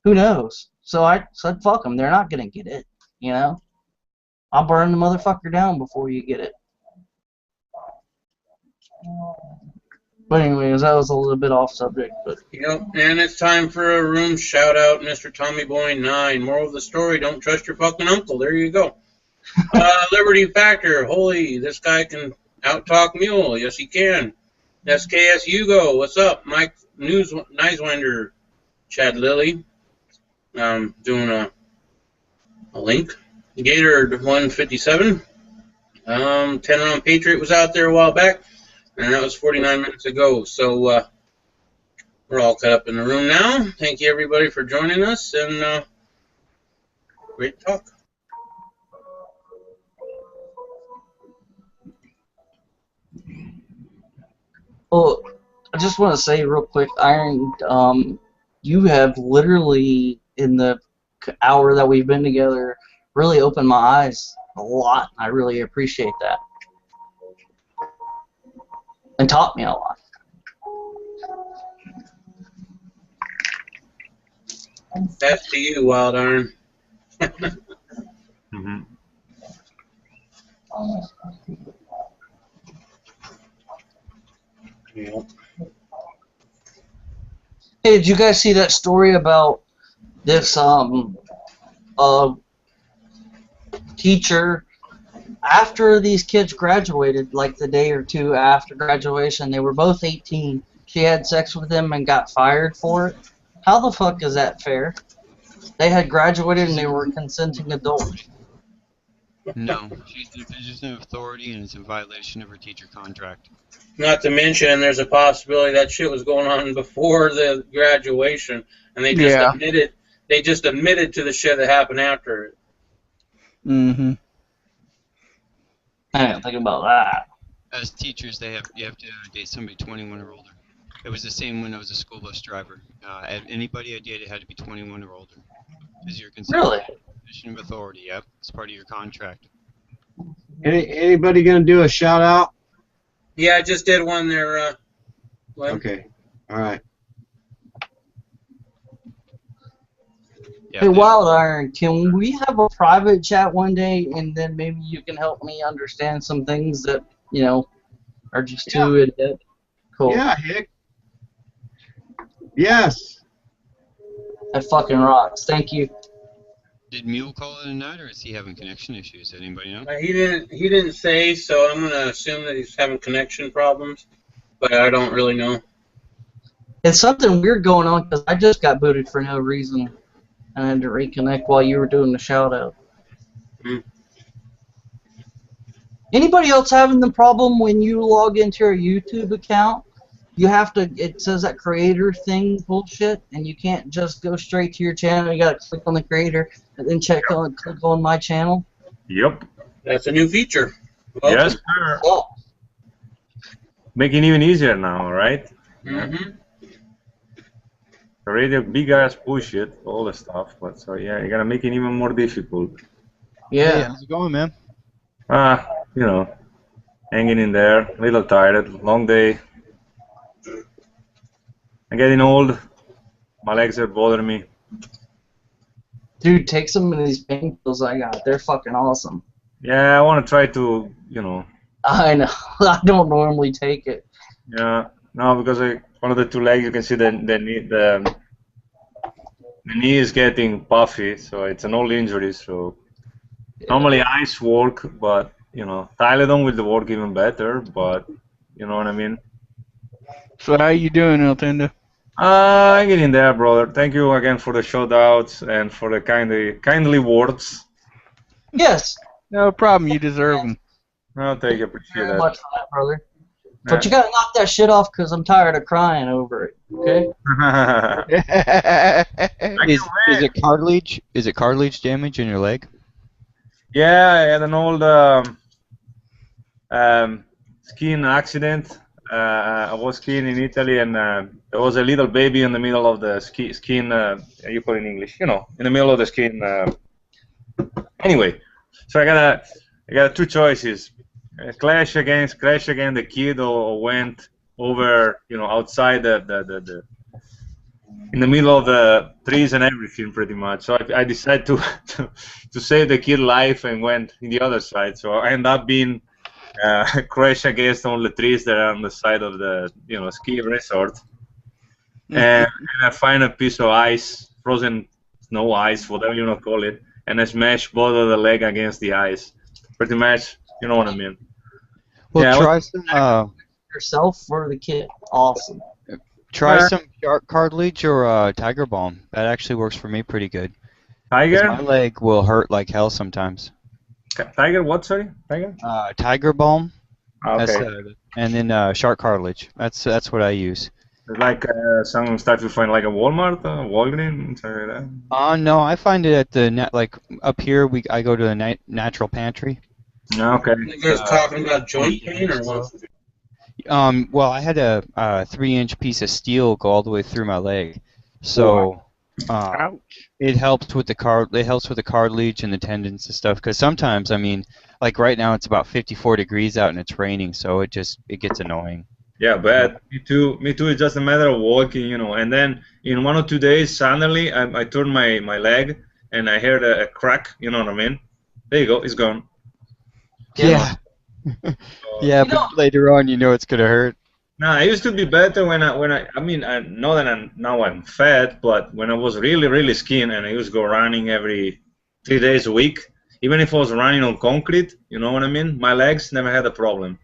who knows? So I said, fuck them. They're not going to get it. You know, I'll burn the motherfucker down before you get it. But anyways, that was a little bit off subject. But yep, and it's time for a room shout out, Mr. Tommy Boy 9. Moral of the story: don't trust your fucking uncle. There you go. Liberty Factor, holy, this guy can out-talk Mule. Yes, he can. SKS Hugo, what's up? Mike Nicewinder, Chad Lilly, doing a link. Gator 157, 10-round Patriot was out there a while back, and that was 49 minutes ago. So we're all cut up in the room now. Thank you, everybody, for joining us, and great talk. well, I just want to say real quick, Iron, you have literally, in the hour that we've been together, really opened my eyes a lot. I really appreciate that. And taught me a lot. That's to you, Wild Iron. Mm-hmm. Yep. Hey, did you guys see that story about this teacher? After these kids graduated, like the day or two after graduation, they were both 18. She had sex with them and got fired for it. How the fuck is that fair? They had graduated and they were consenting adults. No, she's in a position of authority and it's in violation of her teacher contract. Not to mention, there's a possibility that shit was going on before the graduation, and they just admitted. They just admitted to the shit that happened after it. Mm-hmm. I didn't think about that. As teachers, you have to date somebody 21 or older. It was the same when I was a school bus driver. Anybody I dated had to be 21 or older. Because you're considered Really? a position of authority. Yep, it's part of your contract. Anybody gonna do a shout out? Yeah, I just did one there. Okay. All right. Hey, Wild Iron, can we have a private chat one day, and then maybe you can help me understand some things that, you know, are just too in depth? Cool. Yeah, Hick. Yes. That fucking rocks. Thank you. Did Mule call it a night, or is he having connection issues? Anybody know? He didn't say, so I'm gonna assume that he's having connection problems, but I don't really know. It's something weird going on because I just got booted for no reason, and I had to reconnect while you were doing the shout out. Mm. Anybody else having the problem when you log into your YouTube account? You have to, it says that creator thing bullshit, and you can't just go straight to your channel. You gotta click on the creator and then click on my channel. Yep. That's a new feature. Yes, sir. Oh. Making it even easier now, right? Mm-hmm. Already a big ass bullshit, all the stuff, but so yeah, you gotta make it even more difficult. Yeah. Hey, how's it going, man? You know, hanging in there, a little tired, long day. I'm getting old. My legs are bothering me. Dude, take some of these pain pills I got. They're fucking awesome. Yeah, I want to try to, you know. I know. I don't normally take it. Yeah, no, because one of the two legs, you can see the knee is getting puffy, so it's an old injury. So normally ice work, but you know, Tylenol will work even better. But you know what I mean. So how you doing, Eltenda? I'm getting there, brother. Thank you again for the shout outs and for the kindly words. Yes. No problem. You deserve them. No, thank you. Appreciate Very that. much for that, brother. But you gotta knock that shit off because I'm tired of crying over it. Okay. Is it cartilage? Is it cartilage damage in your leg? Yeah, I had an old skiing accident. I was skiing in Italy, and there was a little baby in the middle of the skiing. You put it in English, you know, in the middle of the skiing. Anyway, so I got two choices: crash again the kid, or went over, you know, outside the in the middle of the trees and everything, pretty much. So I decided to save the kid life and went in the other side. So I ended up being crash against all the trees that are on the side of the, you know, ski resort, and I find a piece of ice, frozen snow ice, whatever you want to call it, and I smash both of the leg against the ice. Pretty much, you know what I mean. Well, Yeah, try some. Yourself or the kid. Awesome. Try some shark cartilage or tiger balm. That actually works for me pretty good. 'Cause Tiger? my leg will hurt like hell sometimes. Tiger what, sorry? Tiger? Tiger balm. Okay. That's, and then shark cartilage. That's what I use. It's like some stuff you find like a Walmart, Walgreens, something like that. No, I find it at the like up here. I go to the natural pantry. Okay. You guys talking about joint pain or what? Well, I had a 3-inch piece of steel go all the way through my leg, so it helps with the It helps with the cartilage and the tendons and stuff. Because sometimes, I mean, like right now, it's about 54 degrees out and it's raining, so it gets annoying. Yeah, bad. Me too. It's just a matter of walking, you know. And then in 1 or 2 days, suddenly I turned my leg and I heard a crack. You know what I mean? There you go. It's gone. Yeah. Yeah, but later on, you know it's gonna hurt. Nah, I used to be better when I mean, I know that now I'm fat, but when I was really skinny and I used to go running every 3 days a week, even if I was running on concrete, you know what I mean? My legs never had a problem.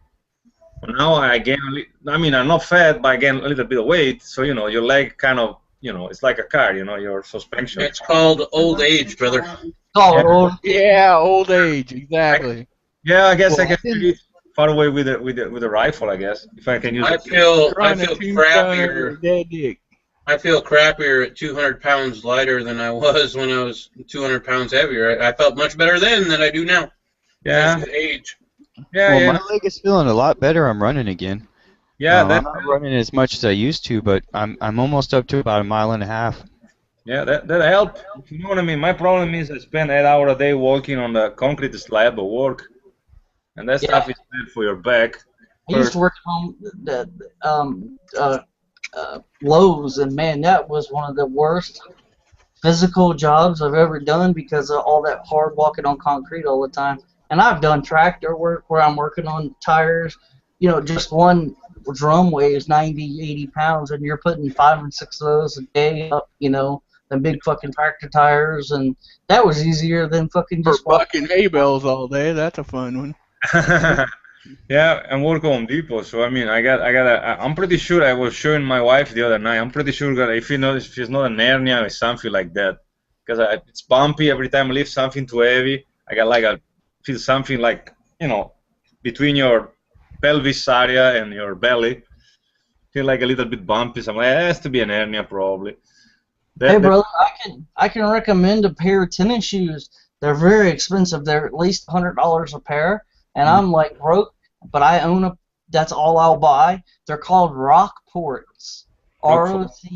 But now I gain, I'm not fat, but I gain a little bit of weight, so, you know, your leg kind of, you know, it's like a car, you know, your suspension. It's called old age, brother. Oh, yeah, old age, exactly. I guess I can be far away with a rifle, I guess, if I can use it. I feel crappier. I feel crappier at 200 pounds lighter than I was when I was 200 pounds heavier. I felt much better then than I do now. Yeah. With age. Yeah, my leg is feeling a lot better. I'm running again. Yeah, I'm not running as much as I used to, but I'm almost up to about 1.5 miles. Yeah, that helped. You know what I mean? My problem is I spend 8 hours a day walking on the concrete slab at work, and that stuff is bad for your back. I used to work on Lowe's, and man, that was one of the worst physical jobs I've ever done because of all that hard walking on concrete all the time. And I've done tractor work where I'm working on tires. You know, just one drum weighs 90, 80 pounds, and you're putting 5 and 6 of those a day up, you know, the big fucking tractor tires. And that was easier than fucking For just walking. bucking hay bales all day, that's a fun one. Yeah, and work Home Depot. So I mean, I'm pretty sure I was showing my wife the other night. I'm pretty sure that if it's not an hernia or something like that, because it's bumpy every time I lift something too heavy. I got like feel something like, you know, between your pelvis area and your belly, feel like a little bit bumpy. So I'm like, it has to be an hernia probably. Hey, brother, I can recommend a pair of tennis shoes. They're very expensive. They're at least $100 a pair, and I'm like broke, but I own a. That's all I'll buy. They're called Rockports, Rocports.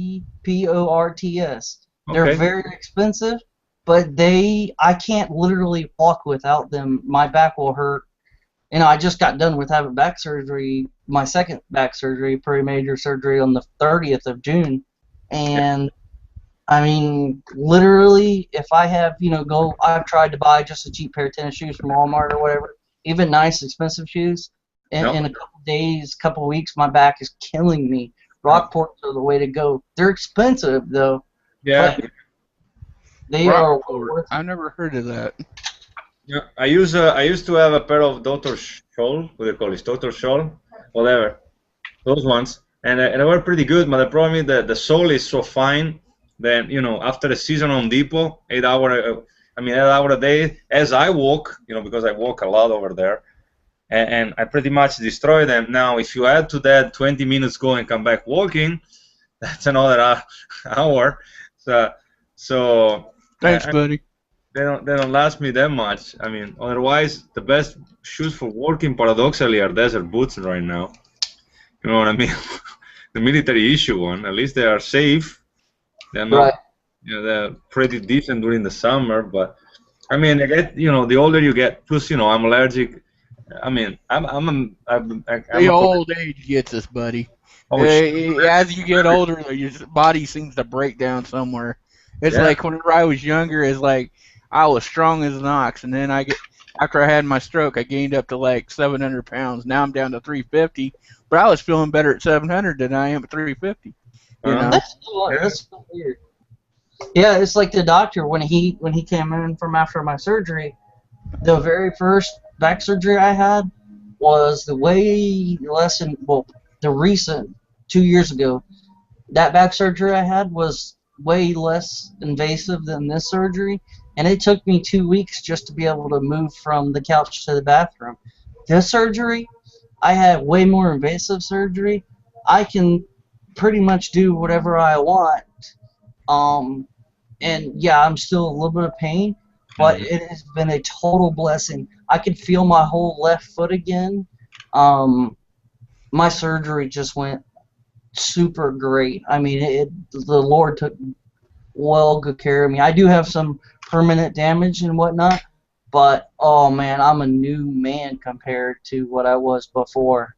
They're Okay. very expensive, but I can't literally walk without them. My back will hurt. You know, I just got done with having back surgery, my second back surgery, pretty major surgery on the 30th of June, and. I mean, literally, if I have, you know, I've tried to buy just a cheap pair of tennis shoes from Walmart or whatever, even nice, expensive shoes. In a couple days, couple weeks, my back is killing me. Rockports are the way to go. They're expensive, though. Yeah. They are. I never heard of that. Yeah, I used to have a pair of Dr. Scholl, what do they call it, Dr. Scholl, whatever, those ones, and they were pretty good. But the problem is that the sole is so fine. Then, you know, after a season on Depot, 8 hour a day, as I walk, you know, because I walk a lot over there, and I pretty much destroy them. Now, if you add to that 20 minutes go and come back walking, that's another hour. So Thanks, buddy. They don't last me that much. I mean, otherwise, the best shoes for walking, paradoxically, are desert boots right now. You know what I mean? The military issue one. At least they are safe. They're not, Right. you know, they're pretty decent during the summer, but I mean, you know, the older you get, plus, you know, I'm allergic. I mean, I'm the old age gets us, buddy. Oh, As you get older, your body seems to break down somewhere. It's like whenever I was younger, it's like I was strong as an ox, and then after I had my stroke, I gained up to like 700 pounds. Now I'm down to 350, but I was feeling better at 700 than I am at 350. You know? That's so weird. Yeah, it's like the doctor when he came in from after my surgery. The very first back surgery I had was the recent 2 years ago. That back surgery I had was way less invasive than this surgery, and it took me 2 weeks just to be able to move from the couch to the bathroom. This surgery, I had way more invasive surgery. I can pretty much do whatever I want. And yeah, I'm still a little bit of pain, but it has been a total blessing. I can feel my whole left foot again. My surgery just went super great. I mean, the Lord took well good care of me. I do have some permanent damage and whatnot, but oh man, I'm a new man compared to what I was before.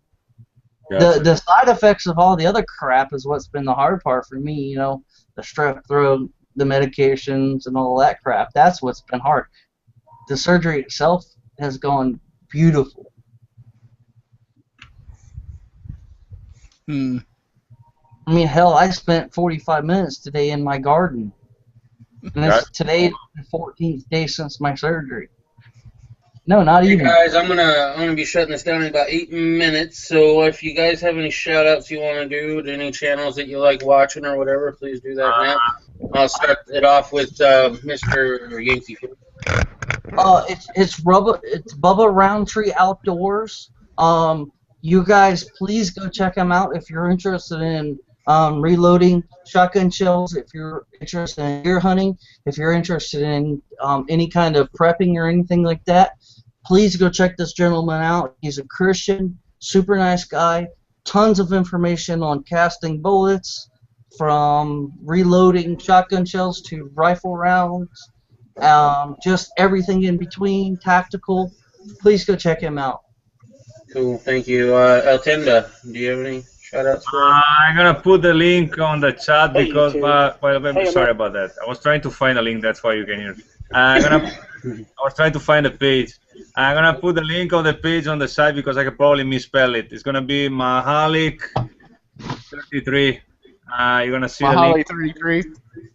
The side effects of all the other crap is what's been the hard part for me, you know, the strep throat, the medications, and all that crap. That's what's been hard. The surgery itself has gone beautiful. I mean, hell, I spent 45 minutes today in my garden. And today is the 14th day since my surgery. No, not even. Guys, I'm gonna be shutting this down in about 8 minutes. So if you guys have any shout outs you want to do to any channels that you like watching or whatever, please do that now. I'll start it off with Mr. Yankee. It's Bubba Roundtree Outdoors. You guys, please go check him out if you're interested in reloading shotgun shells, if you're interested in deer hunting, if you're interested in any kind of prepping or anything like that. Please go check this gentleman out. He's a Christian, super nice guy. Tons of information on casting bullets, from reloading shotgun shells to rifle rounds, just everything in between, tactical. Please go check him out. Cool, thank you. Altenda, do you have any Shout outs for. I'm gonna put the link on the chat because sorry about that. I was trying to find a link. That's why you can hear. I was trying to find a page. I'm gonna put the link of the page on the site because I could probably misspell it. It's gonna be Mahalik33. You're gonna see the link. Mahali33.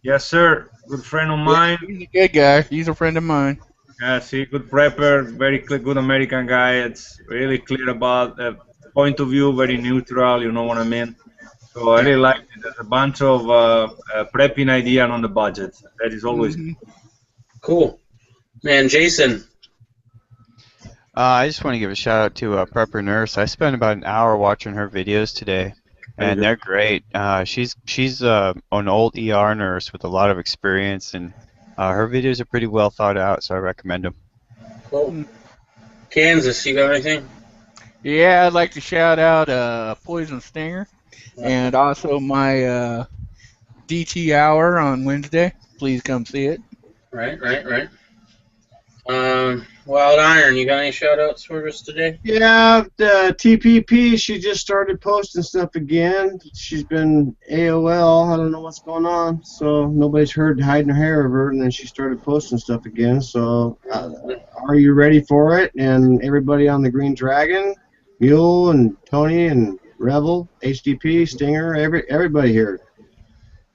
Yes, sir. Good friend of mine. Yeah, he's a good guy. He's a friend of mine. See, good prepper, very good American guy. It's really clear about the point of view, very neutral. You know what I mean? So I really like it. There's a bunch of prepping idea on the budget. That is always cool. Man, Jason. I just want to give a shout out to Prepper Nurse. I spent about an hour watching her videos today, and they're great. She's an old ER nurse with a lot of experience, and her videos are pretty well thought out, so I recommend them. Cool. Kansas, you got anything? Yeah, I'd like to shout out Poison Stinger, and also my DT Hour on Wednesday. Please come see it. Right. Wild Iron, you got any shout-outs for us today? Yeah, the TPP, she just started posting stuff again. She's been AOL, I don't know what's going on, so nobody's heard hiding her hair of her, and then she started posting stuff again. So, are you ready for it? And everybody on the Green Dragon, Mule and Tony and Rebel, HDP, Stinger, everybody here.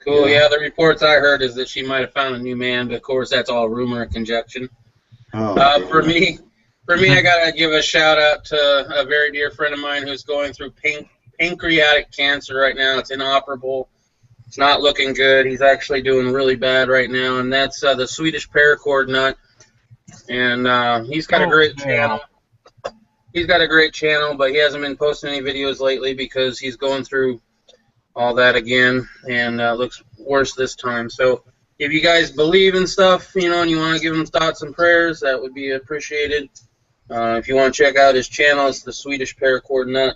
Cool, yeah, the reports I heard is that she might have found a new man, but of course that's all rumor and conjecture. For me, I gotta give a shout out to a very dear friend of mine who's going through pancreatic cancer right now. It's inoperable. It's not looking good. He's actually doing really bad right now, and that's the Swedish paracord nut. And he's got a great channel. He's got a great channel, but he hasn't been posting any videos lately because he's going through all that again, and looks worse this time. So if you guys believe in stuff, and you want to give him thoughts and prayers, that would be appreciated. If you want to check out his channel, it's the Swedish Paracord Nut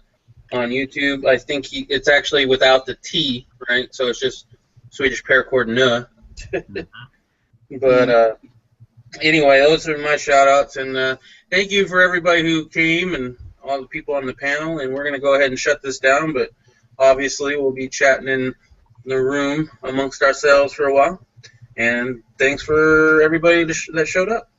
on YouTube. I think it's actually without the T, right? So it's just Swedish Paracord Nut. But anyway, those are my shout-outs, and thank you for everybody who came and all the people on the panel, and we're going to go ahead and shut this down, but obviously we'll be chatting in the room amongst ourselves for a while. And thanks for everybody that showed up.